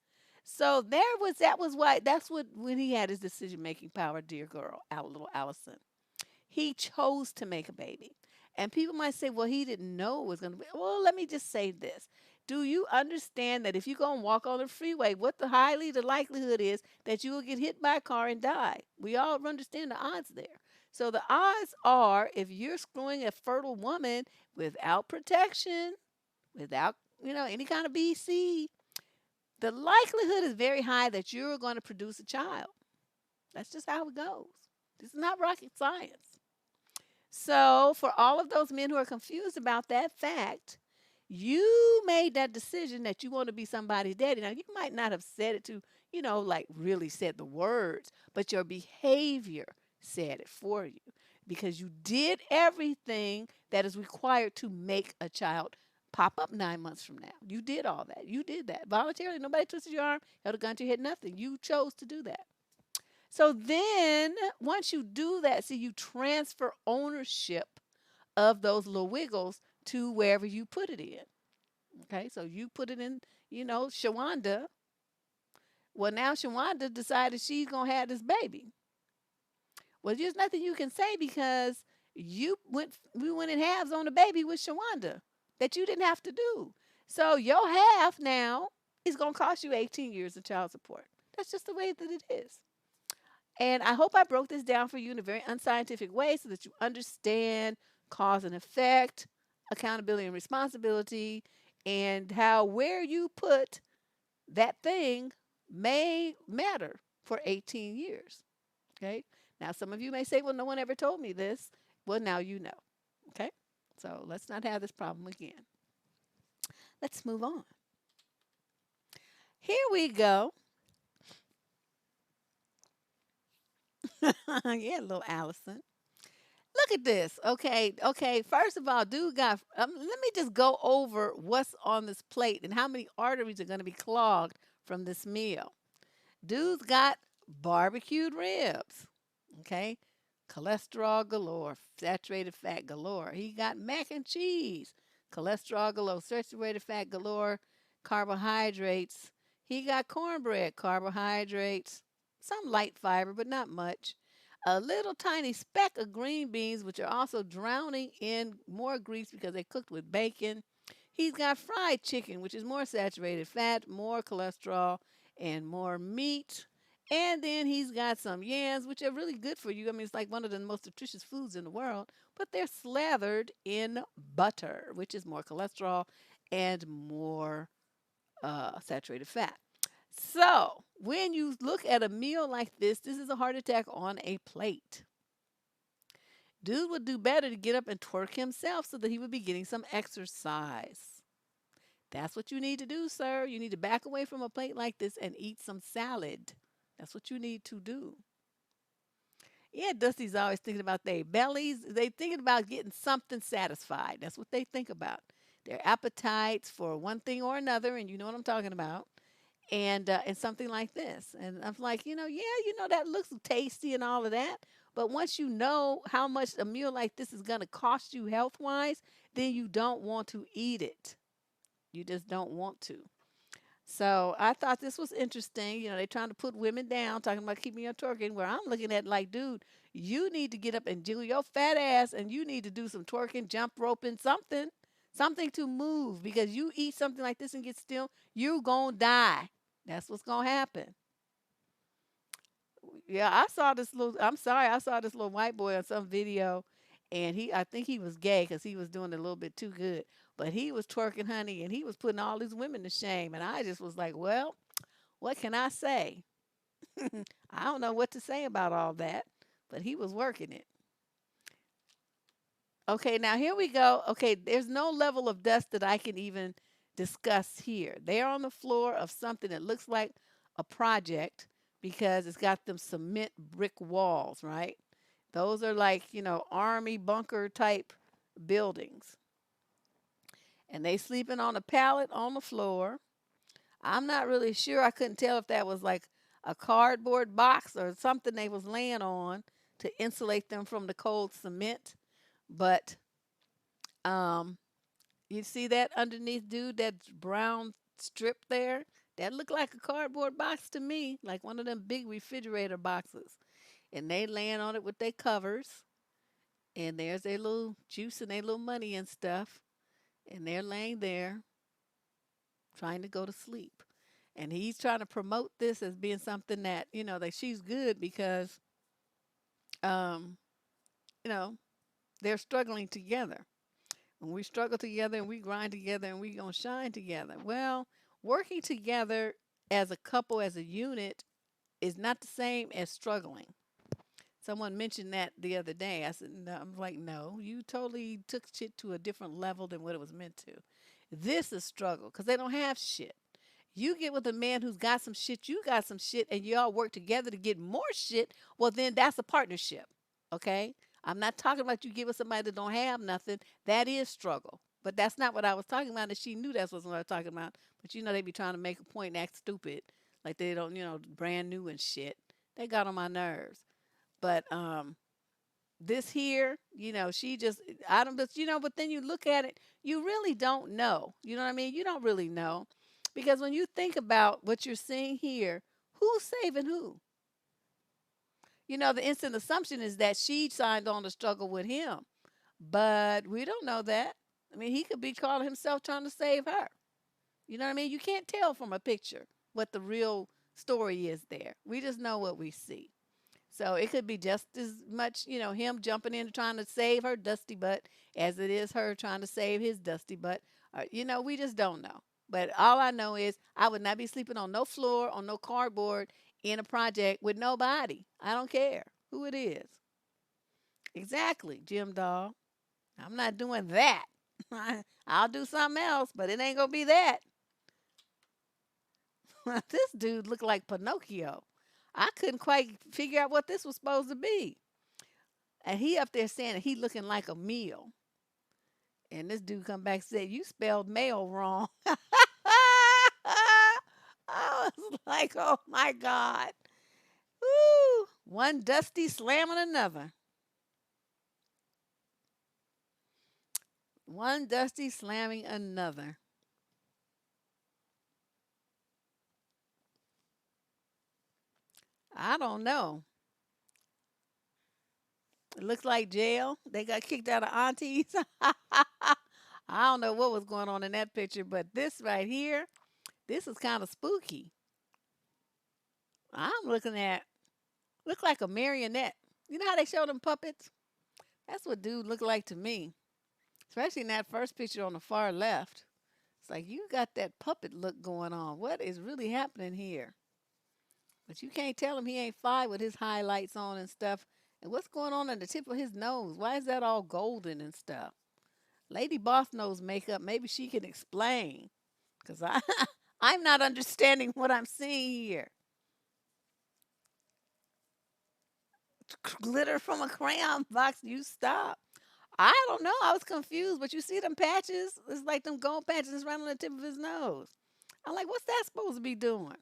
So that was why that's what when he had his decision making power, dear girl, our little Allison. He chose to make a baby. And people might say, well, he didn't know it was going to be. Well, let me just say this. Do you understand that if you go and walk on the freeway, what the likelihood is that you will get hit by a car and die? We all understand the odds there. So the odds are if you're screwing a fertile woman without protection, without, any kind of BC, the likelihood is very high that you're going to produce a child. That's just how it goes. This is not rocket science. So, for all of those men who are confused about that fact, you made that decision that you want to be somebody's daddy. Now, you might not have said it to, like really said the words, but your behavior said it for you because you did everything that is required to make a child pop up 9 months from now. You did all that. You did that voluntarily. Nobody twisted your arm, held a gun to your head, nothing. You chose to do that. So then, once you do that, see, you transfer ownership of those little wiggles to wherever you put it in. Okay, so you put it in, Shawanda. Well, now Shawanda decided she's gonna have this baby. Well, there's nothing you can say because we went in halves on the baby with Shawanda that you didn't have to do. So your half now is gonna cost you 18 years of child support. That's just the way that it is. And I hope I broke this down for you in a very unscientific way so that you understand cause and effect, accountability and responsibility, and how where you put that thing may matter for 18 years. Okay. Now, some of you may say, well, no one ever told me this. Well, now you know. Okay. So let's not have this problem again. Let's move on. Here we go. Yeah, little Allison. Look at this. Okay, okay. First of all, dude got. Let me just go over what's on this plate and how many arteries are going to be clogged from this meal. Dude's got barbecued ribs. Okay, cholesterol galore, saturated fat galore. He got mac and cheese, cholesterol galore, saturated fat galore, carbohydrates. He got cornbread, carbohydrates, some light fiber, but not much. A little tiny speck of green beans, which are also drowning in more grease because they cooked with bacon. He's got fried chicken, which is more saturated fat, more cholesterol, and more meat. And then he's got some yams, which are really good for you. I mean, it's like one of the most nutritious foods in the world, but they're slathered in butter, which is more cholesterol and more saturated fat. So, when you look at a meal like this is a heart attack on a plate. Dude would do better to get up and twerk himself so that he would be getting some exercise. That's what you need to do, sir. You need to back away from a plate like this and eat some salad. That's what you need to do. Yeah, Dusty's always thinking about their bellies. They thinking about getting something satisfied. That's what they think about. Their appetites for one thing or another, and you know what I'm talking about. And something like this. And I'm like, yeah, that looks tasty and all of that. But once you know how much a meal like this is going to cost you health wise, then you don't want to eat it. You just don't want to. So I thought this was interesting. They're trying to put women down, talking about keeping your twerking, where I'm looking at like, dude, you need to get up and jiggle your fat ass and you need to do some twerking, jump roping, something to move because you eat something like this and get still, you gonna die. That's what's gonna happen. Yeah, I'm sorry, I saw this little white boy on some video, and I think he was gay because he was doing it a little bit too good. But he was twerking, honey, and he was putting all these women to shame. And I just was like, well, What can I say? I don't know what to say about all that, but he was working it. Okay, now here we go. Okay, there's no level of dust that I can even discuss here. They're on the floor of something that looks like a project because it's got them cement brick walls, right? Those are like, army bunker type buildings. And they sleeping on a pallet on the floor. I'm not really sure. I couldn't tell if that was like a cardboard box or something they was laying on to insulate them from the cold cement. But um you see that underneath, dude, that brown strip there? That looked like a cardboard box to me, like one of them big refrigerator boxes. And they laying on it with their covers. And there's their little juice and their little money and stuff. And they're laying there trying to go to sleep. And he's trying to promote this as being something that, that she's good because, um, you know, they're struggling together. And we struggle together and we grind together and we gonna shine together. Well, working together as a couple, as a unit, is not the same as struggling. Someone mentioned that the other day. I said, no, I'm like, no, you totally took shit to a different level than what it was meant to. This is struggle because they don't have shit. You get with a man who's got some shit, you got some shit, and y'all work together to get more shit, well, then that's a partnership. Okay? I'm not talking about you get with somebody that don't have nothing. That is struggle. But that's not what I was talking about, and she knew that's what I was talking about. But they be trying to make a point and act stupid. Like they don't, brand new and shit. They got on my nerves. But this here, she just I don't but but then you look at it, you really don't know. You know what I mean? You don't really know. Because when you think about what you're seeing here, who's saving who? The instant assumption is that she signed on to struggle with him. But we don't know that. I mean, he could be calling himself trying to save her. You know what I mean? You can't tell from a picture what the real story is there. We just know what we see. So it could be just as much, him jumping in trying to save her dusty butt as it is her trying to save his dusty butt. We just don't know. But all I know is I would not be sleeping on no floor, on no cardboard in a project with nobody. I don't care who it is. Exactly, Jim Doll. I'm not doing that. I'll do something else, but it ain't going to be that. This dude looked like Pinocchio. I couldn't quite figure out what this was supposed to be. And he up there saying that he looking like a meal. And this dude come back and said, you spelled mail wrong. I was like, oh my God. Woo! One dusty slamming another. One dusty slamming another. I don't know. It looks like jail. They got kicked out of aunties. I don't know what was going on in that picture, but this right here, this is kind of spooky. I'm looking at look like a marionette. You know how they show them puppets? That's what dude looked like to me. Especially in that first picture on the far left. It's like you got that puppet look going on. What is really happening here? But you can't tell him he ain't five with his highlights on and stuff. And what's going on at the tip of his nose? Why is that all golden and stuff? Lady Boss knows makeup. Maybe she can explain. Because I'm not understanding what I'm seeing here. Glitter from a crayon box. You stop. I don't know. I was confused, but you see them patches? It's like them gold patches right on the tip of his nose. I'm like, what's that supposed to be doing?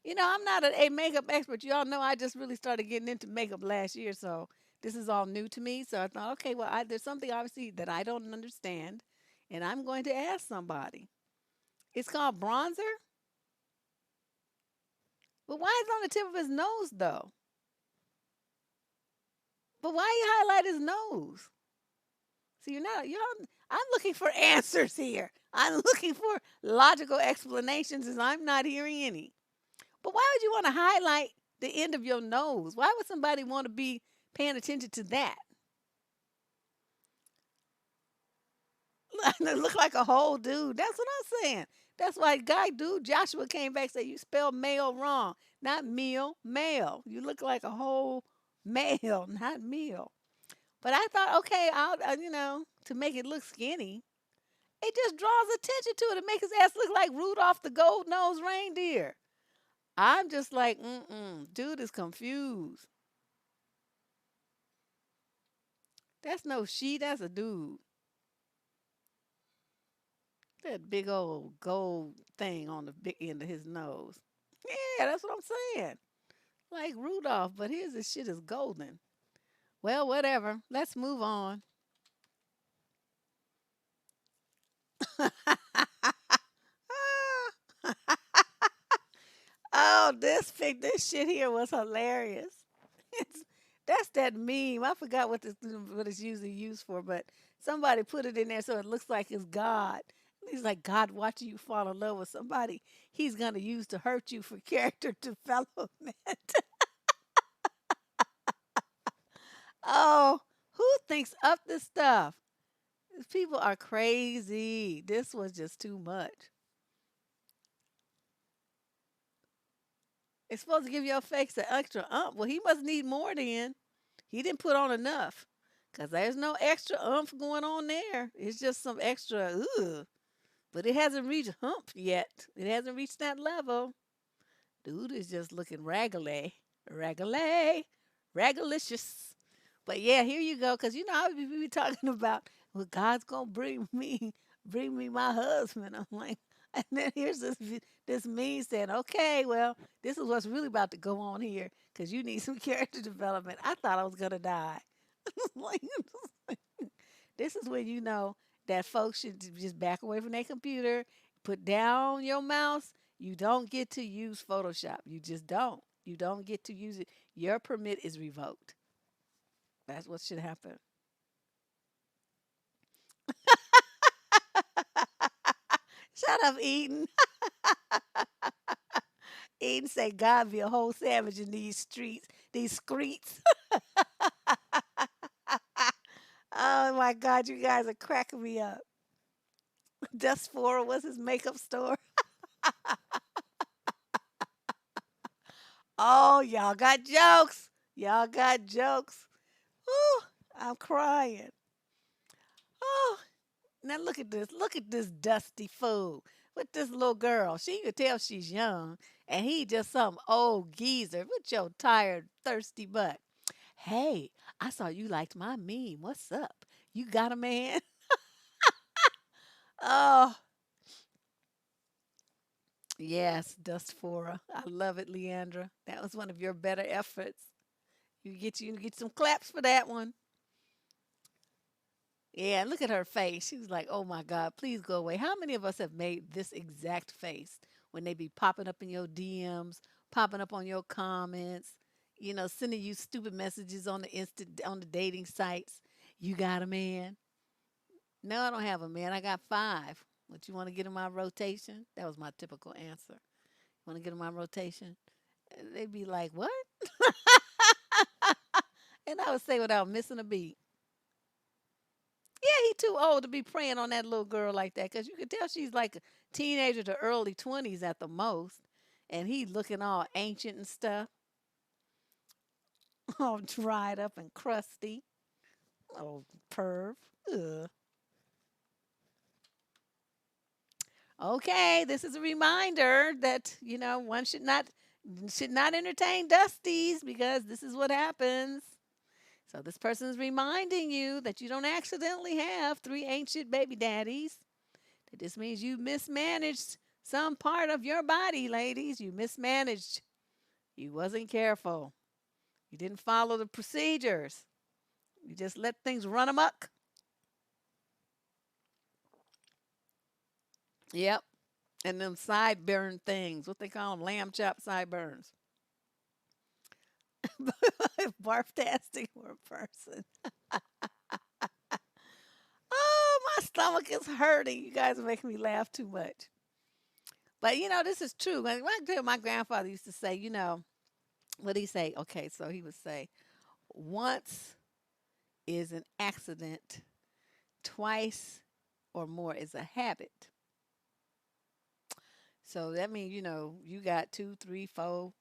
I'm not a makeup expert. Y'all know I just really started getting into makeup last year, so this is all new to me. So I thought, okay, well, there's something obviously that I don't understand, and I'm going to ask somebody. It's called bronzer, but why is it on the tip of his nose though? But why you highlight his nose? See, I'm looking for answers here. I'm looking for logical explanations, and I'm not hearing any. But why would you want to highlight the end of your nose? Why would somebody want to be paying attention to that? It look like a whole dude. That's what I'm saying. That's why guy dude Joshua came back and said you spelled male wrong. Not meal, male. You look like a whole male, not meal. But I thought, okay, to make it look skinny, it just draws attention to it. It makes his ass look like Rudolph the gold-nosed reindeer. I'm just like, dude is confused. That's no she, that's a dude. That big old gold thing on the big end of his nose. Yeah, that's what I'm saying. Like Rudolph, but his shit is golden. Well, whatever. Let's move on. Oh, this shit here was hilarious. It's, that's that meme. I forgot what it's usually used for, but somebody put it in there so it looks like it's God. He's like God watching you fall in love with somebody he's gonna use to hurt you for character development. Oh, who thinks up this stuff? These people are crazy. This was just too much. It's supposed to give your face an extra Well, he must need more then. He didn't put on enough. Because there's no extra going on there. It's just some extra, ugh. But it hasn't reached hump yet. It hasn't reached that level. Dude is just looking raggedy. Raggedy. Ragalicious. But yeah, here you go. Because you know, I be talking about, well, God's going to bring me my husband. I'm like, and then here's this me saying, okay, well, this is what's really about to go on here because you need some character development. I thought I was going to die. Like, this is when you know that folks should just back away from their computer, put down your mouse. You don't get to use Photoshop. You just don't. You don't get to use it. Your permit is revoked. That's what should happen. Shut up, Eden. Eden say God be a whole savage in these streets, these streets. Oh my God, you guys are cracking me up. Dustfora was his makeup store. Oh, y'all got jokes. Y'all got jokes. Whew, I'm crying. Oh, now look at this. Look at this dusty fool with this little girl. She could tell she's young, and he just some old geezer with your tired, thirsty butt. Hey, I saw you liked my meme. What's up? You got a man? Oh, yes, Dustfora. I love it, Leandra. That was one of your better efforts. You get some claps for that one. Yeah, look at her face. She was like, "Oh my God, please go away." How many of us have made this exact face when they be popping up in your DMs, popping up on your comments, sending you stupid messages on the dating sites? You got a man? No, I don't have a man. I got five. What you want to get in my rotation? That was my typical answer. Want to get in my rotation? They'd be like, "What?" And I would say without missing a beat. Yeah, he too old to be preying on that little girl like that because you can tell she's like a teenager to early 20s at the most. And he looking all ancient and stuff, all dried up and crusty. Oh, perv. Ugh. Okay, this is a reminder that, one should not entertain Dusties because this is what happens. So this person is reminding you that you don't accidentally have three ancient baby daddies. That just means you mismanaged some part of your body, ladies. You mismanaged. You wasn't careful. You didn't follow the procedures. You just let things run amok. Yep. And them sideburn things, what they call them, lamb chop sideburns. Barftastic for a person. Oh, my stomach is hurting. You guys are making me laugh too much. But this is true. My grandfather used to say, what did he say? Okay, so he would say, once is an accident, twice or more is a habit. So that means, you got two, three, four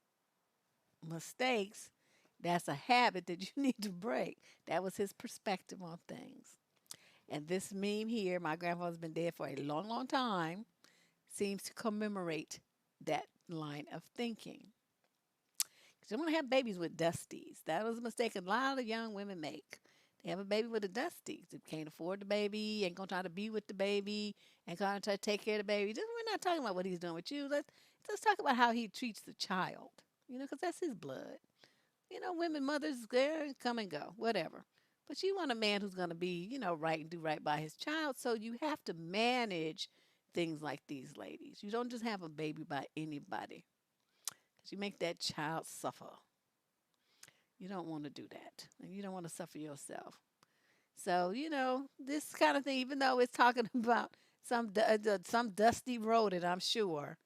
mistakes. That's a habit that you need to break. That was his perspective on things. And this meme here, my grandfather's been dead for a long, long time, seems to commemorate that line of thinking. 'Cause you want to have babies with Dusties. That was a mistake a lot of young women make. They have a baby with a Dusty. They can't afford the baby, ain't gonna try to be with the baby, ain't gonna try to take care of the baby. We're not talking about what he's doing with you. Let's talk about how he treats the child. Because that's his blood. Women, mothers, there come and go, whatever. But you want a man who's gonna be, right and do right by his child. So you have to manage things like these ladies. You don't just have a baby by anybody. 'Cause you make that child suffer. You don't want to do that. And you don't want to suffer yourself. So, this kind of thing, even though it's talking about some dusty road, and I'm sure.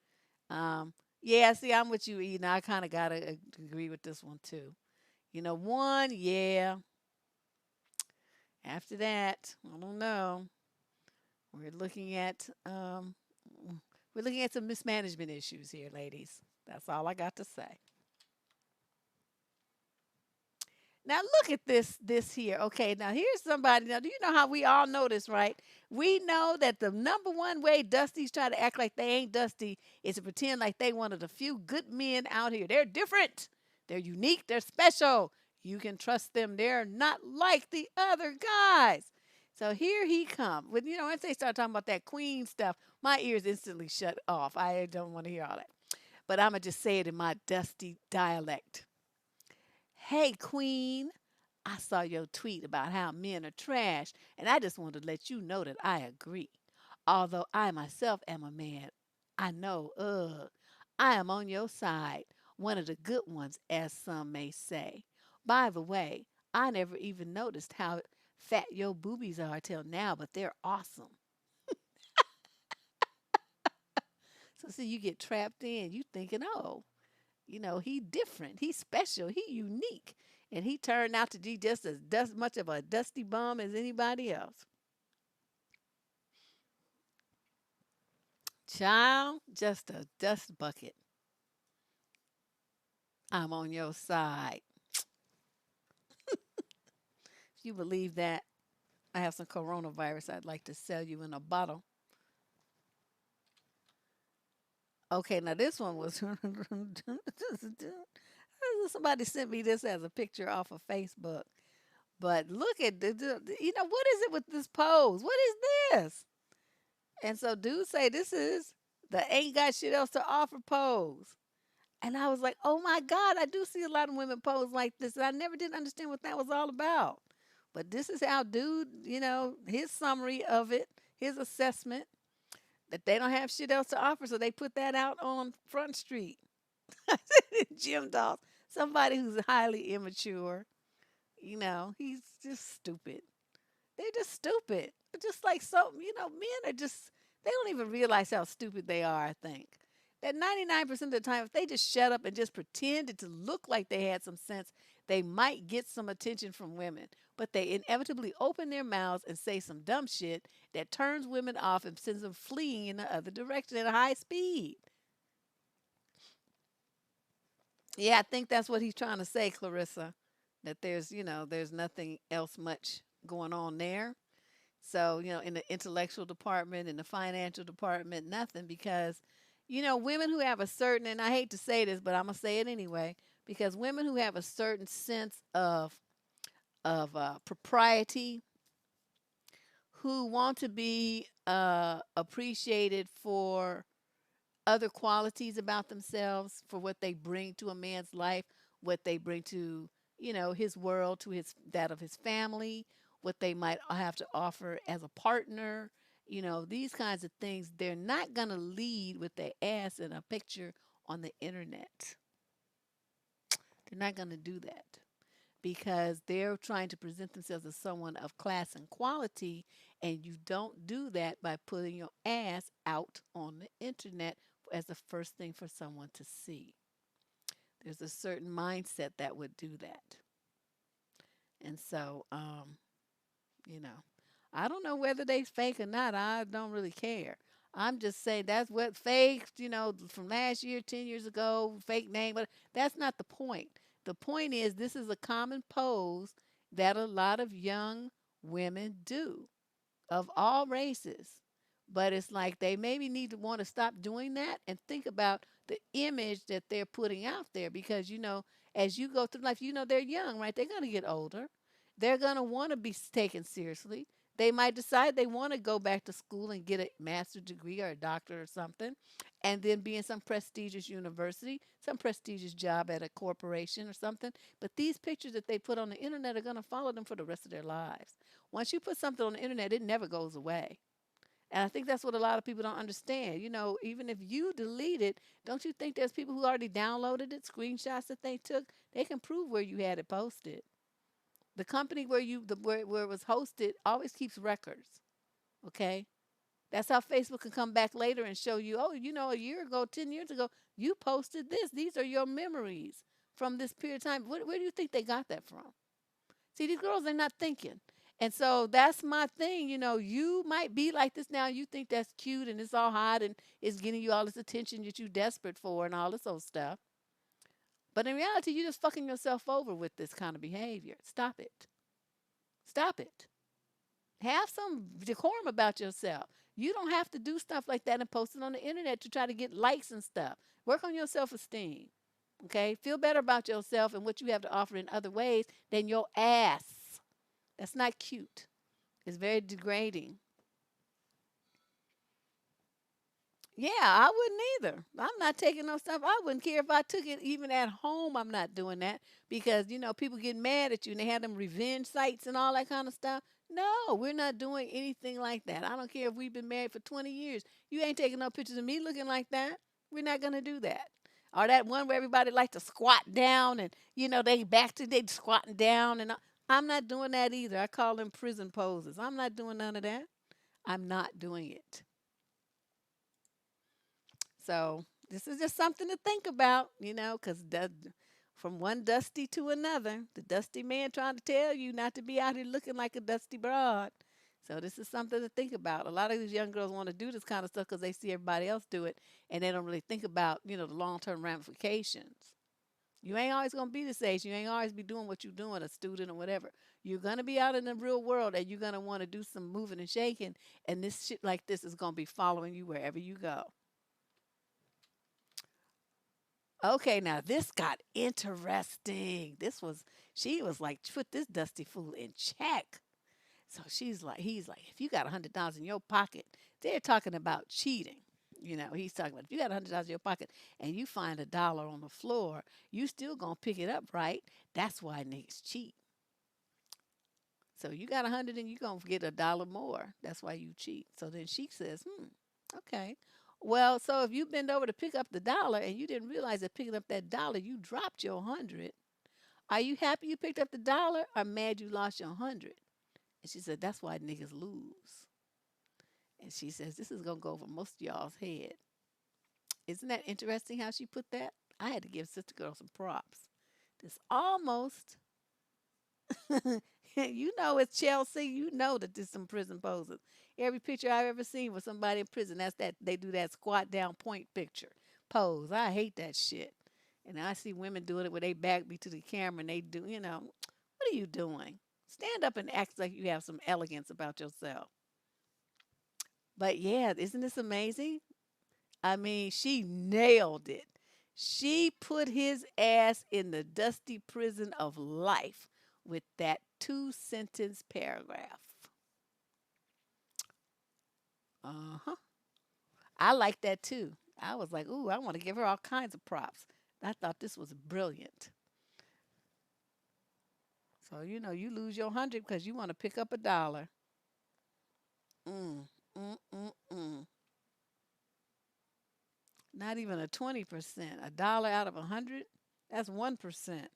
Yeah, see, I'm with you, Eden. I kind of got to agree with this one, too. One, yeah. After that, I don't know. We're looking at um, we're looking at some mismanagement issues here, ladies. That's all I got to say. Now look at this here. Okay, now here's somebody. Now, do you know how we all know this, right? We know that the number one way Dusties try to act like they ain't Dusty is to pretend like they one of the few good men out here. They're different. They're unique. They're special. You can trust them. They're not like the other guys. So here he come. When once they start talking about that queen stuff, my ears instantly shut off. I don't want to hear all that. But I'ma just say it in my dusty dialect. Hey, Queen, I saw your tweet about how men are trash, and I just wanted to let you know that I agree. Although I myself am a man, I know, I am on your side, one of the good ones, as some may say. By the way, I never even noticed how fat your boobies are till now, but they're awesome. So, see, you get trapped in, you thinking, oh, he different, he special, he unique, and he turned out to be just as much of a dusty bum as anybody else. Child, just a dust bucket. I'm on your side. If you believe that, I have some coronavirus I'd like to sell you in a bottle. Okay, now this one was somebody sent me this as a picture off of Facebook. But look at what is it with this pose? What is this? And so dudes say this is the ain't got shit else to offer pose. And I was like, oh my God, I do see a lot of women pose like this. And I never did understand what that was all about. But this is how dude, his summary of it, his assessment that they don't have shit else to offer. So they put that out on Front Street. Jim Dawes, somebody who's highly immature, he's just stupid. They're just stupid. Just like so, men are just, they don't even realize how stupid they are, I think. That 99% of the time, if they just shut up and just pretended to look like they had some sense, they might get some attention from women. But they inevitably open their mouths and say some dumb shit that turns women off and sends them fleeing in the other direction at a high speed. Yeah, I think that's what he's trying to say, Clarissa. That there's nothing else much going on there. So, in the intellectual department, in the financial department, nothing because, women who have a certain, and I hate to say this, but I'm going to say it anyway, because women who have a certain sense of propriety, who want to be appreciated for other qualities about themselves, for what they bring to a man's life, what they bring to, his world, to his that of his family, what they might have to offer as a partner, these kinds of things. They're not going to lead with their ass in a picture on the internet. They're not going to do that because they're trying to present themselves as someone of class and quality, and you don't do that by putting your ass out on the internet as the first thing for someone to see. There's a certain mindset that would do that. And so, you know, I don't know whether they fake or not. I don't really care. I'm just saying that's what fake, from last year, 10 years ago, fake name, but that's not the point. The point is this is a common pose that a lot of young women do of all races. But it's like they maybe need to want to stop doing that and think about the image that they're putting out there because, as you go through life, they're young, right? They're going to get older. They're going to want to be taken seriously. They might decide they want to go back to school and get a master's degree or a doctorate or something, and then be in some prestigious university, some prestigious job at a corporation or something. But these pictures that they put on the internet are going to follow them for the rest of their lives. Once you put something on the internet, it never goes away. And I think that's what a lot of people don't understand. Even if you delete it, don't you think there's people who already downloaded it, screenshots that they took? They can prove where you had it posted. The company where it was hosted always keeps records. Okay, that's how Facebook can come back later and show you, oh, a year ago, 10 years ago, you posted this. These are your memories from this period of time. Where do you think they got that from? See, these girls, they're not thinking. And so that's my thing. You might be like this now. You think that's cute and it's all hot and it's getting you all this attention that you're desperate for and all this old stuff. But in reality, you're just fucking yourself over with this kind of behavior. Stop it. Stop it. Have some decorum about yourself. You don't have to do stuff like that and post it on the internet to try to get likes and stuff. Work on your self esteem. Okay? Feel better about yourself and what you have to offer in other ways than your ass. That's not cute. It's very degrading. Yeah, I wouldn't either. I'm not taking no stuff. I wouldn't care if I took it even at home. I'm not doing that because, people get mad at you and they have them revenge sites and all that kind of stuff. No, we're not doing anything like that. I don't care if we've been married for 20 years. You ain't taking no pictures of me looking like that. We're not going to do that. Or that one where everybody like to squat down and, they squatting down and I'm not doing that either. I call them prison poses. I'm not doing none of that. I'm not doing it. So this is just something to think about, because from one dusty to another, the dusty man trying to tell you not to be out here looking like a dusty broad. So this is something to think about. A lot of these young girls want to do this kind of stuff because they see everybody else do it, and they don't really think about, the long-term ramifications. You ain't always gonna be this age. You ain't always be doing what you're doing, a student or whatever. You're gonna be out in the real world, and you're gonna want to do some moving and shaking, and this shit like this is gonna be following you wherever you go. Okay, now this got interesting. She was like, put this dusty fool in check. So he's like, if you got $100 in your pocket, they're talking about cheating. He's talking about if you got $100 in your pocket and you find $1 on the floor, you still gonna pick it up, right? That's why niggas cheat. So you got 100 and you gonna get $1 more. That's why you cheat. So then she says, okay. Well, so if you bend over to pick up the dollar and you didn't realize that picking up that dollar, you dropped your 100. Are you happy you picked up the dollar or mad you lost your 100? And she said, that's why niggas lose. And she says, this is going to go over most of y'all's head. Isn't that interesting how she put that? I had to give Sister Girl some props. This almost, it's Chelsea. You know that there's some prison poses. Every picture I've ever seen with somebody in prison, that's that they do that squat down point picture pose. I hate that shit. And I see women doing it where they back me to the camera and they do, what are you doing? Stand up and act like you have some elegance about yourself. But yeah, isn't this amazing? I mean, she nailed it. She put his ass in the dusty prison of life with that 2-sentence paragraph. Uh-huh. I like that too. I was like, ooh, I want to give her all kinds of props. I thought this was brilliant. So, you lose your 100 because you want to pick up $1. Mm, mm. Not even a 20%. $1 out of 100? That's 1%.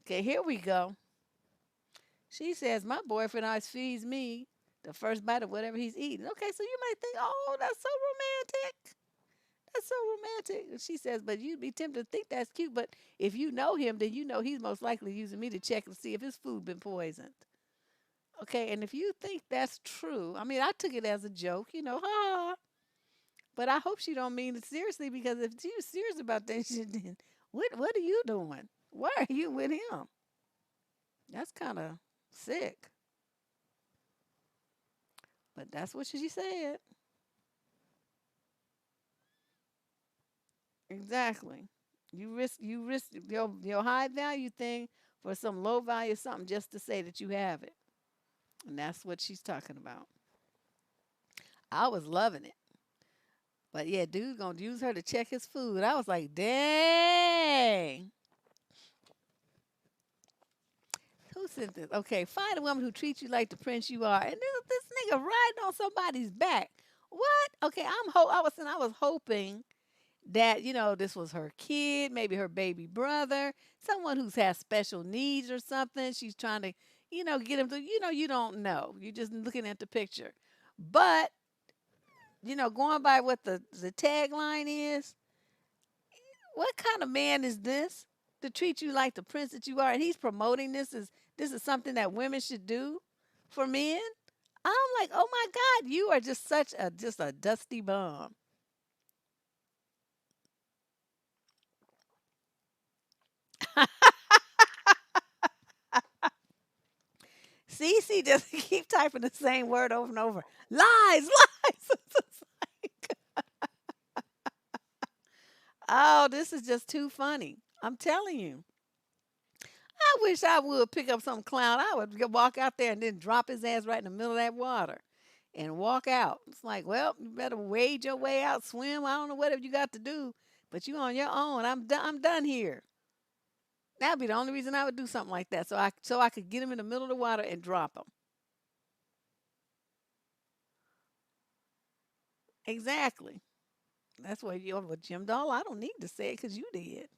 Okay, here we go. She says, my boyfriend always feeds me the first bite of whatever he's eating. Okay, so you might think, oh, that's so romantic. That's so romantic. And she says, but you'd be tempted to think that's cute. But if you know him, then you know he's most likely using me to check and see if his food been poisoned. Okay, and if you think that's true, I mean, I took it as a joke, ha, ha. But I hope she don't mean it seriously because if she's serious about that shit, then what are you doing? Why are you with him? That's kind of sick. But that's what she said. Exactly. You risk your high value thing for some low value something just to say that you have it. And that's what she's talking about. I was loving it. But yeah, dude gonna use her to check his food. I was like, dang. Who sent this? Okay, find a woman who treats you like the prince you are. And this nigga riding on somebody's back. What? Okay, I was hoping that this was her kid, maybe her baby brother, someone who's has special needs or something. She's trying to, get him to, you don't know. You're just looking at the picture. But, going by what the tagline is, what kind of man is this to treat you like the prince that you are? And he's promoting this is something that women should do for men. I'm like, oh my God, you are just just a dusty bum. Cece just keep typing the same word over and over. Lies, lies. It's like, oh, this is just too funny. I'm telling you. I wish I would pick up some clown. I would walk out there and then drop his ass right in the middle of that water and walk out. It's like, well, you better wade your way out, swim. I don't know whatever you got to do, but you on your own. I'm done here. That'd be the only reason I would do something like that, so I could get him in the middle of the water and drop him. Exactly. That's what you're with Jim Doll. I don't need to say it because you did.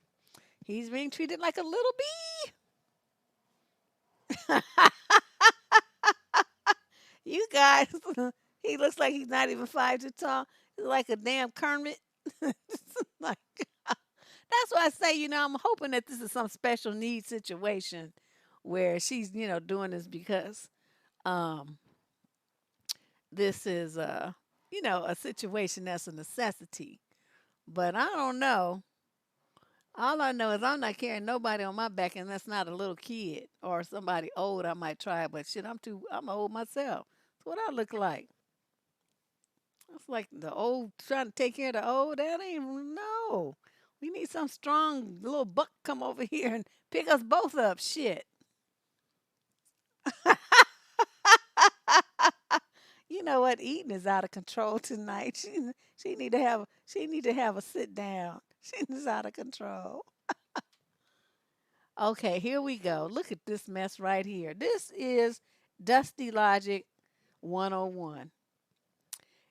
He's being treated like a little bee. You guys, he looks like he's not even 5 feet tall. He's like a damn Kermit. Like, that's why I say, I'm hoping that this is some special needs situation where she's, doing this because um, this is, a situation that's a necessity. But I don't know. All I know is I'm not carrying nobody on my back, and that's not a little kid or somebody old. I might try, but shit, I'm old myself. That's what I look like. It's like the old trying to take care of the old. That ain't no. We need some strong little buck come over here and pick us both up. Shit. You know what? Eating is out of control tonight. She need to have a sit down. She's out of control. Okay, here we go. Look at this mess right here. This is Dusty Logic 101.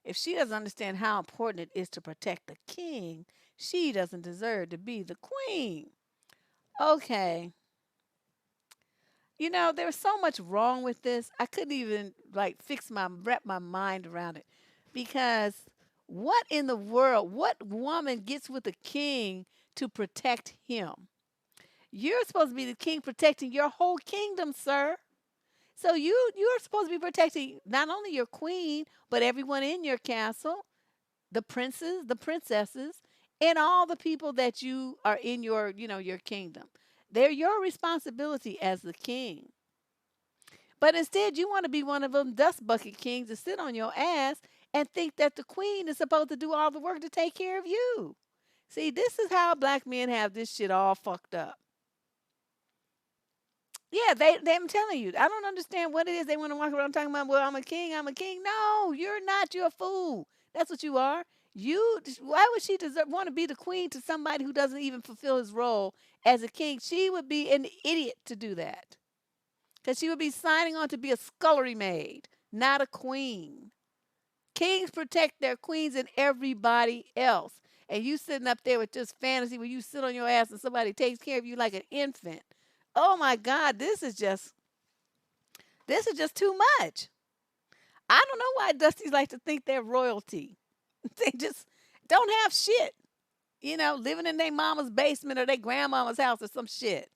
If she doesn't understand how important it is to protect the king, she doesn't deserve to be the queen. Okay. There's so much wrong with this. I couldn't even like wrap my mind around it. Because what in the world, what woman gets with a king to protect him? You're supposed to be the king protecting your whole kingdom, sir. So you're supposed to be protecting not only your queen, but everyone in your castle, the princes, the princesses, and all the people that you are in your kingdom. They're your responsibility as the king. But instead, you want to be one of them dust bucket kings and sit on your ass and think that the queen is supposed to do all the work to take care of you. See, this is how black men have this shit all fucked up. Yeah, I'm telling you, I don't understand what it is they want to walk around talking about. Well, I'm a king. I'm a king. No, you're not. You're a fool. That's what you are. Why would she want to be the queen to somebody who doesn't even fulfill his role as a king? She would be an idiot to do that because she would be signing on to be a scullery maid, not a queen. Kings protect their queens and everybody else. And you sitting up there with just fantasy where you sit on your ass and somebody takes care of you like an infant. Oh my God, this is just too much. I don't know why Dusties like to think they're royalty. They just don't have shit. Living in their mama's basement or their grandmama's house or some shit.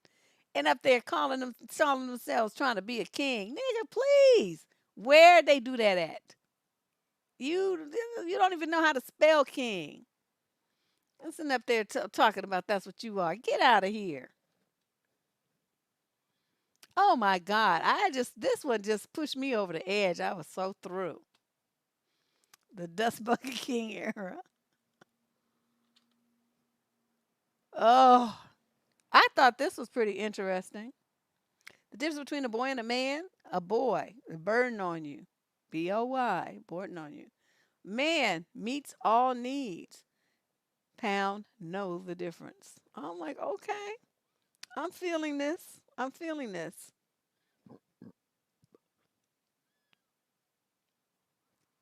and up there calling themselves trying to be a king. Nigga, please. Where they do that at? You you don't even know how to spell king. I'm sitting up there talking about that's what you are. Get out of here. Oh my God. This one just pushed me over the edge. I was so through. The Dust Bucket King era. Oh, I thought this was pretty interesting. The difference between a boy and a man, a boy, a burden on you. BOY, burden on you. Man meets all needs. Pound, know the difference. I'm like, okay, I'm feeling this. I'm feeling this.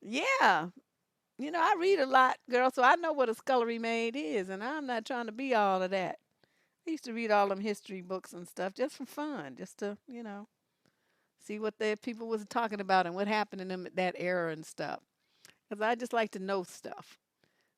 Yeah. I read a lot, girl, so I know what a scullery maid is, and I'm not trying to be all of that. I used to read all them history books and stuff just for fun, just to, see what the people was talking about and what happened in them that era and stuff. Because I just like to know stuff.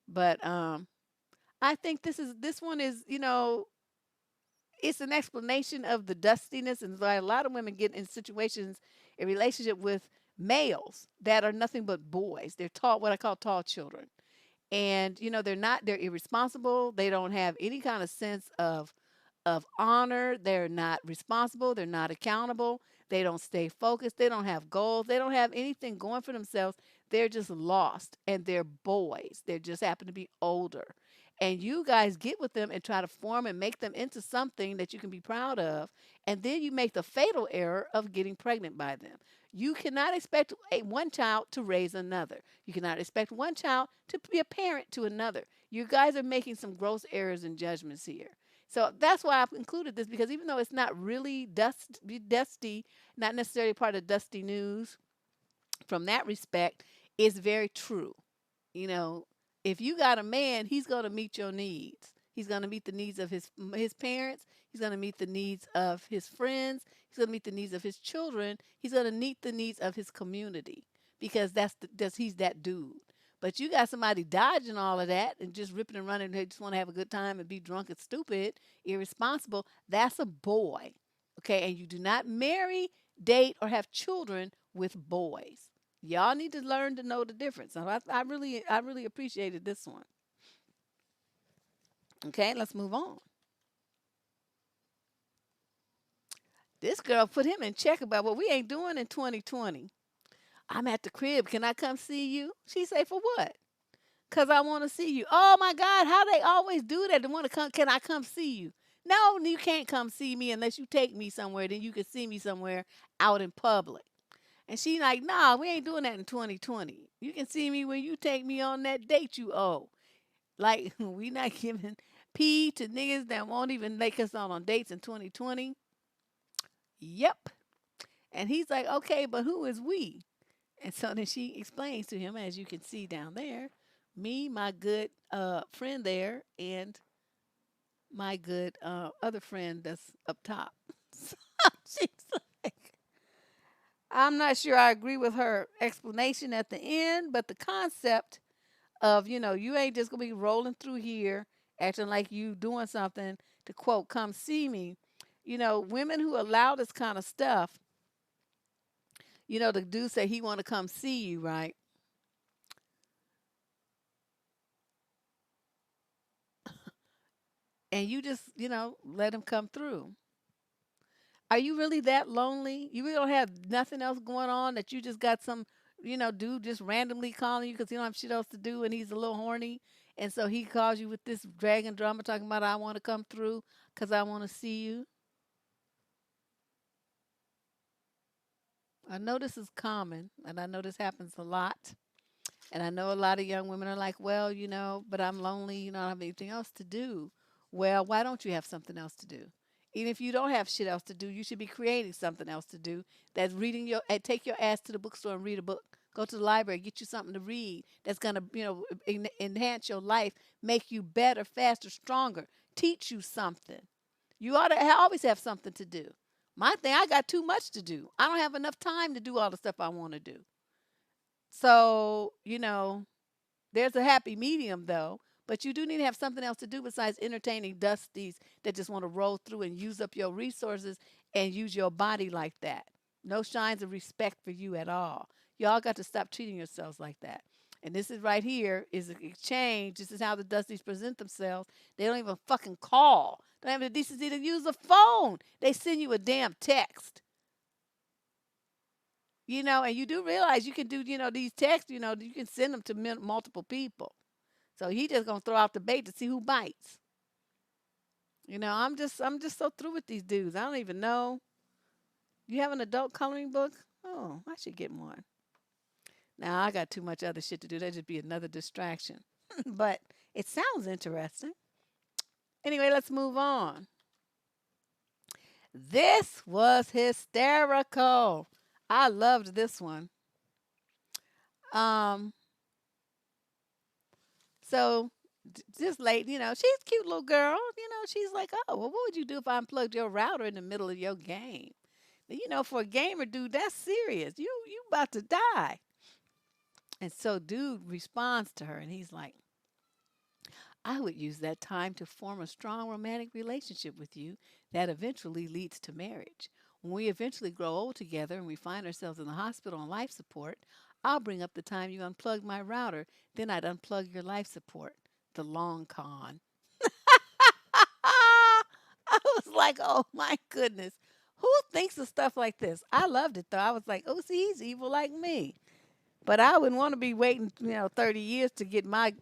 But I think this one is, it's an explanation of the dustiness, and why a lot of women get in situations in relationship with males that are nothing but boys. They're tall, what I call tall children, and they're irresponsible. They don't have any kind of sense of honor. They're not responsible. They're not accountable. They don't stay focused. They don't have goals. They don't have anything going for themselves. They're just lost, and they're boys. They just happen to be older. And you guys get with them and try to form and make them into something that you can be proud of. And then you make the fatal error of getting pregnant by them. You cannot expect one child to raise another. You cannot expect one child to be a parent to another. You guys are making some gross errors and judgments here. So that's why I've included this, because even though it's not really dusty, not necessarily part of Dusty News from that respect, it's very true. You know, if you got a man, he's going to meet your needs. He's going to meet the needs of his parents. He's going to meet the needs of his friends. He's going to meet the needs of his children. He's going to meet the needs of his community, because he's that dude. But you got somebody dodging all of that and just ripping and running. They just want to have a good time and be drunk and stupid, irresponsible. That's a boy. Okay. And you do not marry, date, or have children with boys. Y'all need to learn to know the difference. So I really appreciated this one. Okay. Let's move on. This girl put him in check about what we ain't doing in 2020. I'm at the crib. Can I come see you? She say, for what? Cause I want to see you. Oh my God, how they always do that? They want to come. Can I come see you? No, you can't come see me unless you take me somewhere. Then you can see me somewhere out in public. And she like, nah, we ain't doing that in 2020. You can see me when you take me on that date you owe. Like we not giving P to niggas that won't even take us on dates in 2020. Yep. And he's like, okay, but who is we? And so then she explains to him, as you can see down there, me, my good friend there, and my good other friend that's up top. So she's like, I'm not sure I agree with her explanation at the end, but the concept of, you ain't just going to be rolling through here acting like you doing something to, quote, come see me. Women who allow this kind of stuff, the dude say he want to come see you, right? And you just, let him come through. Are you really that lonely? You really don't have nothing else going on, that you just got some, dude just randomly calling you because he don't have shit else to do and he's a little horny. And so he calls you with this dragon drama talking about, I want to come through because I want to see you. I know this is common, and I know this happens a lot. And I know a lot of young women are like, well, but I'm lonely, I don't have anything else to do. Well, why don't you have something else to do? Even if you don't have shit else to do, you should be creating something else to do. That's take your ass to the bookstore and read a book. Go to the library, get you something to read that's going to, enhance your life, make you better, faster, stronger, teach you something. You ought to always have something to do. My thing, I got too much to do. I don't have enough time to do all the stuff I want to do. So, there's a happy medium though. But you do need to have something else to do besides entertaining dusties that just want to roll through and use up your resources and use your body like that. No signs of respect for you at all. Y'all got to stop treating yourselves like that. And this is right here is an exchange. This is how the Dusties present themselves. They don't even fucking call. They don't have the decency to use the phone. They send you a damn text. And you do realize you can do, these texts, you can send them to multiple people. So he just gonna throw out the bait to see who bites. I'm just so through with these dudes. I don't even know. You have an adult coloring book? Oh, I should get one. Now I got too much other shit to do. That'd just be another distraction. But it sounds interesting. Anyway, let's move on. This was hysterical. I loved this one. Um, so this lady, she's a cute little girl. She's like, oh, well, what would you do if I unplugged your router in the middle of your game? For a gamer, dude, that's serious. You about to die. And so dude responds to her and he's like, I would use that time to form a strong romantic relationship with you that eventually leads to marriage. When we eventually grow old together and we find ourselves in the hospital on life support, I'll bring up the time you unplugged my router, then I'd unplug your life support. The long con. I was like, oh my goodness. Who thinks of stuff like this? I loved it though. I was like, oh, see, he's evil like me. But I wouldn't want to be waiting, 30 years to get my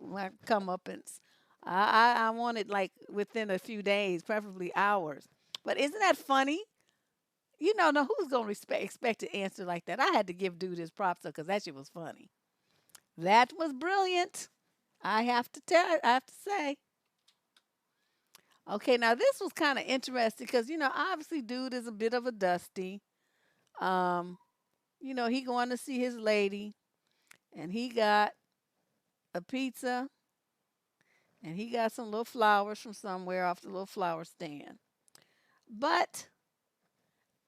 comeuppance. I want it like within a few days, preferably hours. But isn't that funny? Now who's gonna expect an answer like that? I had to give dude his props because that shit was funny. That was brilliant. I have to say. Okay, now this was kind of interesting because obviously dude is a bit of a dusty. Um, he going to see his lady, and he got a pizza, and he got some little flowers from somewhere off the little flower stand. But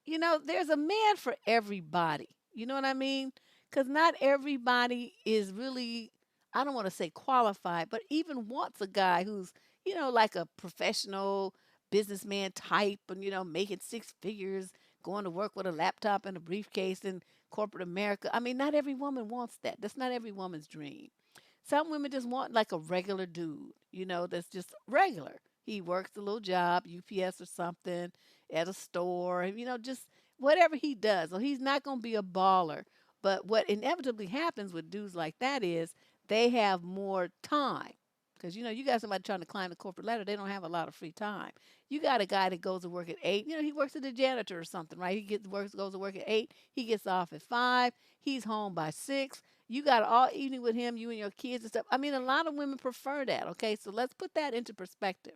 there's a man for everybody. You know what I mean? Because not everybody is really, I don't want to say qualified, but even wants a guy who's, like a professional businessman type and, making six figures, going to work with a laptop and a briefcase in corporate America. I mean, not every woman wants that. That's not every woman's dream. Some women just want like a regular dude, that's just regular. He works a little job, UPS or something, at a store, just whatever he does. So he's not going to be a baller. But what inevitably happens with dudes like that is they have more time. Because, you got somebody trying to climb the corporate ladder, they don't have a lot of free time. You got a guy that goes to work at 8, he works as a janitor or something, right? Goes to work at 8, he gets off at 5, he's home by 6. You got all evening with him, you and your kids and stuff. I mean, a lot of women prefer that, okay? So let's put that into perspective.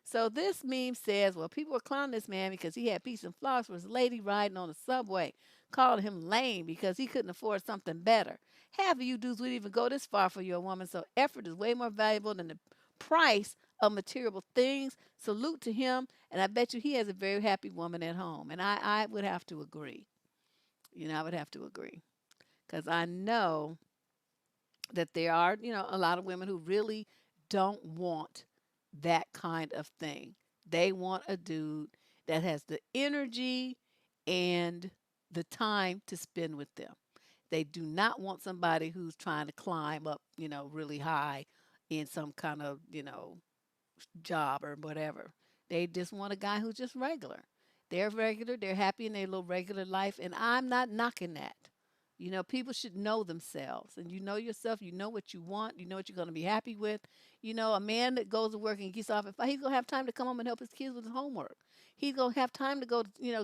So this meme says, well, people were clowning this man because he had peace and flowers for his lady riding on the subway, calling him lame because he couldn't afford something better. Half of you dudes would even go this far for your woman, so effort is way more valuable than the price of material things. Salute to him, and I bet you he has a very happy woman at home. And I would have to agree. I would have to agree. Because I know that there are, a lot of women who really don't want that kind of thing. They want a dude that has the energy and the time to spend with them. They do not want somebody who's trying to climb up, really high in some kind of, job or whatever. They just want a guy who's just regular. They're regular, they're happy in their little regular life, and I'm not knocking that. People should know themselves, and you know yourself, you know what you want, you know what you're going to be happy with. A man that goes to work and gets off at 5, he's going to have time to come home and help his kids with his homework. He's going to have time to go,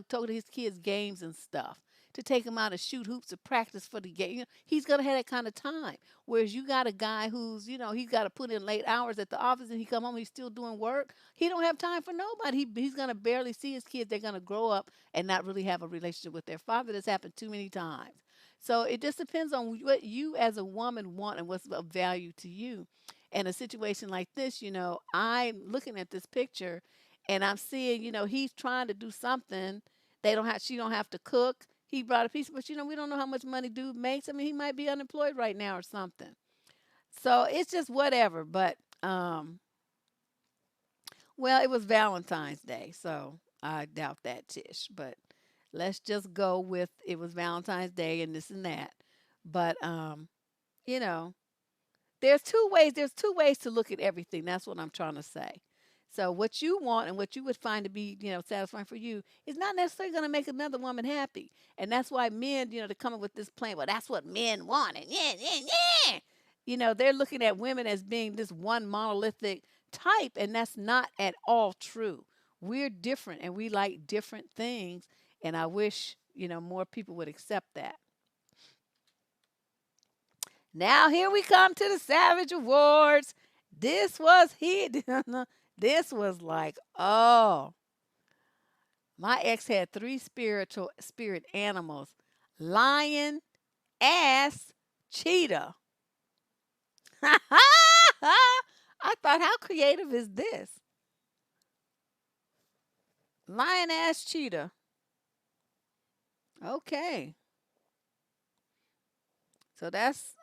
talk to his kids' games and stuff, to take them out and shoot hoops to practice for the game. He's going to have that kind of time. Whereas you got a guy who's, he's got to put in late hours at the office and he come home, he's still doing work. He don't have time for nobody. He's going to barely see his kids. They're going to grow up and not really have a relationship with their father. That's happened too many times. So it just depends on what you as a woman want and what's of value to you. In a situation like this, I'm looking at this picture and I'm seeing, he's trying to do something. She don't have to cook. He brought a piece, but we don't know how much money dude makes. I mean, he might be unemployed right now or something. So it's just whatever. But Um, well, it was Valentine's Day, so I doubt that, Tish. But let's just go with it was Valentine's Day and this and that. But you know, there's two ways to look at everything. That's what I'm trying to say. So what you want and what you would find to be, satisfying for you is not necessarily going to make another woman happy. And that's why men, to come up with this plan, well, that's what men want. And yeah, yeah, yeah. They're looking at women as being this one monolithic type, and that's not at all true. We're different and we like different things. And I wish, more people would accept that. Now here we come to the Savage Awards. This was he. This was like, oh, my ex had three spiritual spirit animals: lion, ass, cheetah. I thought, how creative is this? Lion, ass, cheetah. Okay, so that's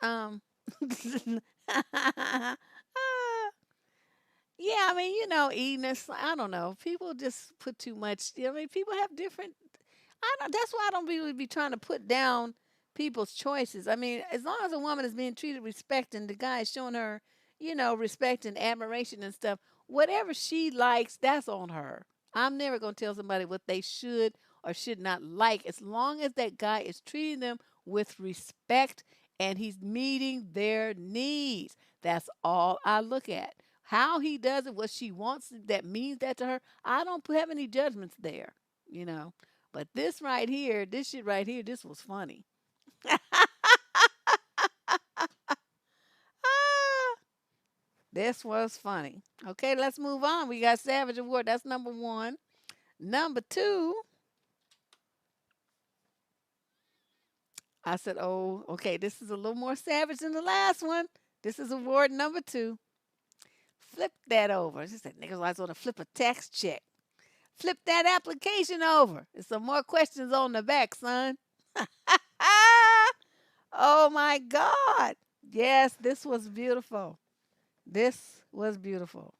Yeah, I mean, eating this, I don't know. People just put too much. I mean, people have different. I don't. That's why I don't really be trying to put down people's choices. I mean, as long as a woman is being treated respect and the guy is showing her, respect and admiration and stuff, whatever she likes, that's on her. I'm never gonna tell somebody what they should or should not like, as long as that guy is treating them with respect and he's meeting their needs. That's all I look at. How he does it, what she wants that means that to her, I don't have any judgments there, you know. But this right here, this shit right here, this was funny. Ah, this was funny. Okay, let's move on. We got Savage Award. That's number one. Number two, I said, oh, okay, this is a little more savage than the last one. This is award number two. Flip that over. She said, niggas always want to flip a tax check. Flip that application over. There's some more questions on the back, son. Oh my God. Yes, this was beautiful. This was beautiful.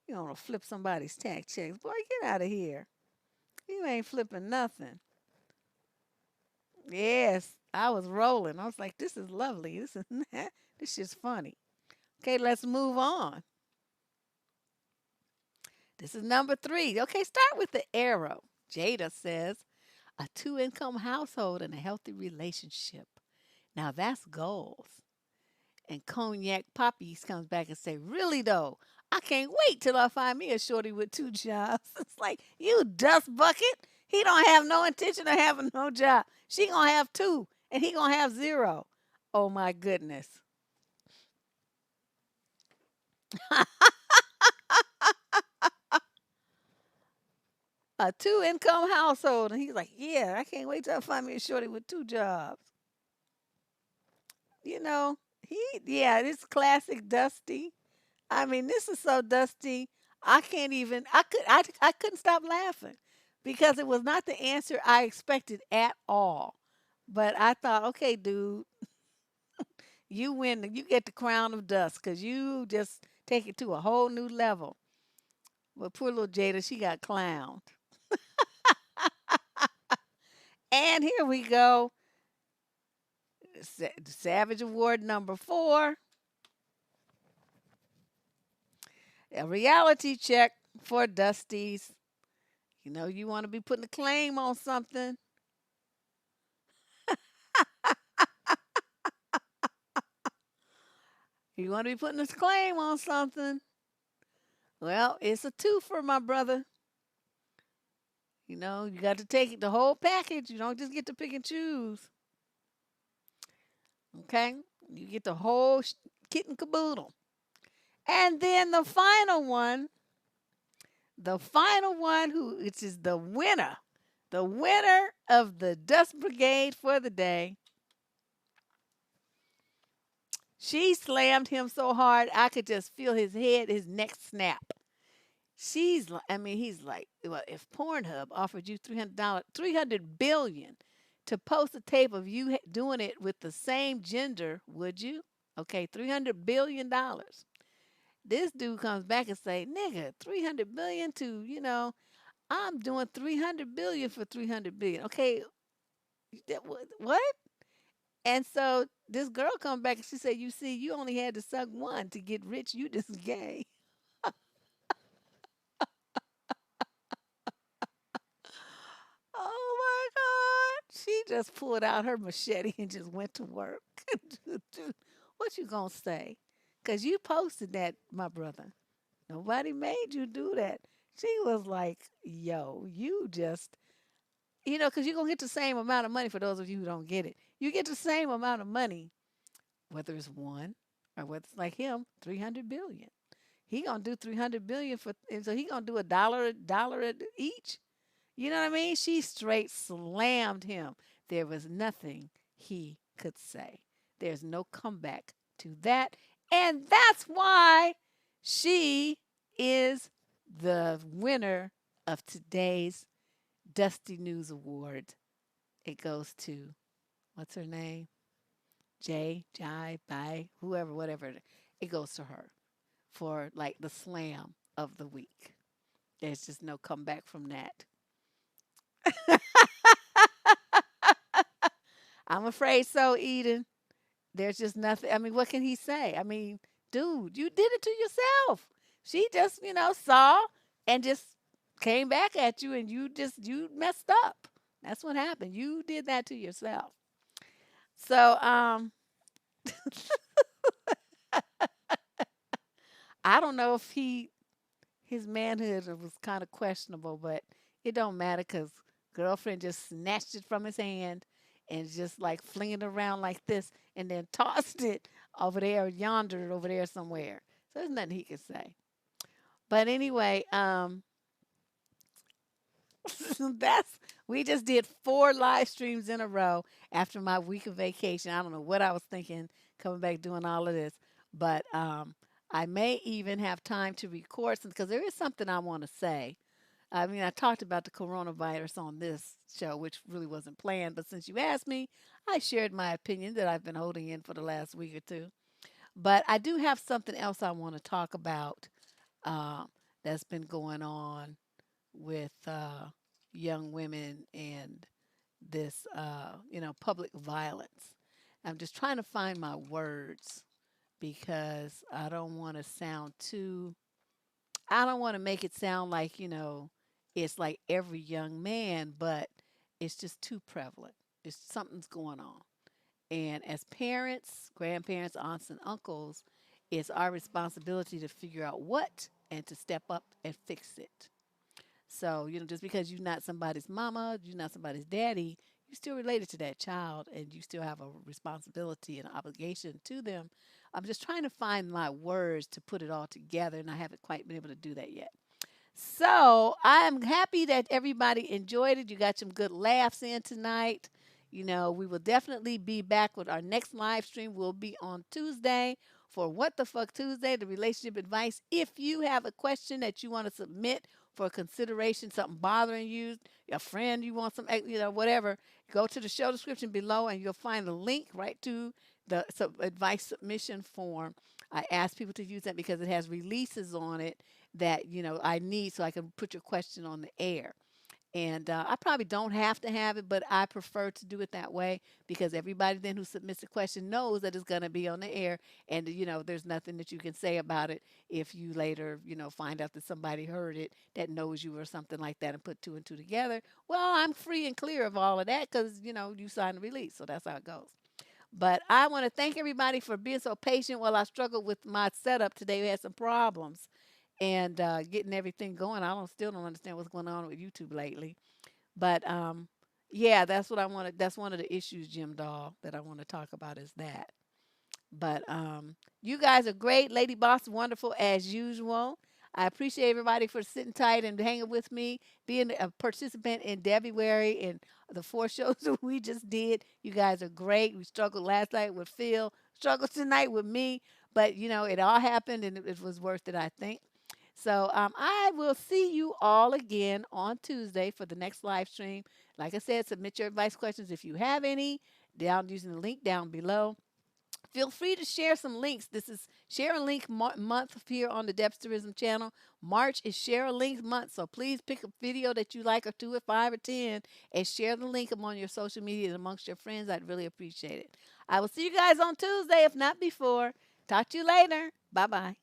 You want to flip somebody's tax checks. Boy, get out of here. You ain't flipping nothing. Yes, I was rolling. I was like, this is lovely. This is this is funny. Okay, let's move on. This is number three. Okay, start with the arrow. Jada says, a two-income household and a healthy relationship. Now that's goals. And Cognac Poppies comes back and say, really though, I can't wait till I find me a shorty with two jobs. It's like, you dust bucket. He don't have no intention of having no job. She gonna have two, and he gonna have zero. Oh my goodness. A two-income household. And he's like, yeah, I can't wait till I find me a shorty with two jobs. Yeah, this classic Dusty. I mean, this is so Dusty. I can't even, I couldn't stop laughing because it was not the answer I expected at all. But I thought, okay, dude, you win. You get the crown of dust because you just take it to a whole new level. But poor little Jada, she got clowned. And here we go. Savage Award number four, a reality check for Dusties. You want to be putting a claim on something. You want to be putting a claim on something. Well, it's a two for my brother. You got to take it the whole package. You don't just get to pick and choose. Okay? You get the whole kit and caboodle. And then the final one, which is the winner of the Dust Brigade for the day. She slammed him so hard I could just feel his neck snap. I mean, he's like, well, if Pornhub offered you $300 billion to post a tape of you doing it with the same gender, would you? Okay, $300 billion. This dude comes back and say, "Nigga, 300 billion to I'm doing 300 billion for 300 billion." Okay, what? And so this girl come back and she said, "You see, you only had to suck one to get rich. You just gay." Oh my God! She just pulled out her machete and just went to work. Dude, what you gonna say? Cause you posted that, my brother. Nobody made you do that. She was like, "Yo, you just, cause you're gonna get the same amount of money for those of you who don't get it. You get the same amount of money, whether it's one or whether it's like him, 300 billion. He gonna do 300 billion for, and so he gonna do a dollar each. You know what I mean? She straight slammed him. There was nothing he could say. There's no comeback to that. And that's why she is the winner of today's Dusty News Award. It goes to, what's her name? Jai, Bai, whoever, whatever. It goes to her for like the slam of the week. There's just no comeback from that. I'm afraid so, Eden. There's just nothing. I mean, what can he say? I mean, dude, you did it to yourself. She just, saw and just came back at you and you messed up. That's what happened. You did that to yourself. So, I don't know if his manhood was kind of questionable, but it don't matter because girlfriend just snatched it from his hand and just like flinging it around like this and then tossed it over there, yonder, over there somewhere. So there's nothing he could say. But anyway, that's we just did 4 live streams in a row after my week of vacation. I don't know what I was thinking coming back doing all of this, but I may even have time to record some because there is something I want to say. I mean, I talked about the coronavirus on this show, which really wasn't planned, but since you asked me, I shared my opinion that I've been holding in for the last week or two. But I do have something else I want to talk about uh, that's been going on with young women and this, public violence. I'm just trying to find my words because I don't want to make it sound like, it's like every young man, but it's just too prevalent. It's something's going on. And as parents, grandparents, aunts, and uncles, it's our responsibility to figure out what and to step up and fix it. So, just because you're not somebody's mama, you're not somebody's daddy, you're still related to that child and you still have a responsibility and obligation to them. I'm just trying to find my words to put it all together, and I haven't quite been able to do that yet. So I'm happy that everybody enjoyed it. You got some good laughs in tonight. We will definitely be back with our next live stream. Will be on Tuesday for What the Fuck Tuesday, the relationship advice. If you have a question that you want to submit for consideration, something bothering you, a friend you want some, whatever, go to the show description below and you'll find a link right to the advice submission form. I ask people to use that because it has releases on it that I need so I can put your question on the air. And I probably don't have to have it, but I prefer to do it that way because everybody then who submits a question knows that it's going to be on the air, and there's nothing that you can say about it if you later find out that somebody heard it that knows you or something like that and put two and two together. Well, I'm free and clear of all of that because you signed the release, so that's how it goes. But I want to thank everybody for being so patient while I struggled with my setup today. We had some problems and getting everything going. I don't still don't understand what's going on with YouTube lately. But yeah, that's what I wanted. That's one of the issues, Jim Doll, that I want to talk about is that. But you guys are great. Lady Boss, wonderful as usual. I appreciate everybody for sitting tight and hanging with me, being a participant in February and the 4 shows that we just did. You guys are great. We struggled last night with Phil, struggled tonight with me, but it all happened and it was worth it, I think. So I will see you all again on Tuesday for the next live stream. Like I said, submit your advice questions if you have any down using the link down below. Feel free to share some links. This is Share a Link month here on the Debsterism channel. March is Share a Link month, so please pick a video that you like, or 2 or 5 or 10, and share the link among your social media and amongst your friends. I'd really appreciate it. I will see you guys on Tuesday, if not before. Talk to you later. Bye-bye.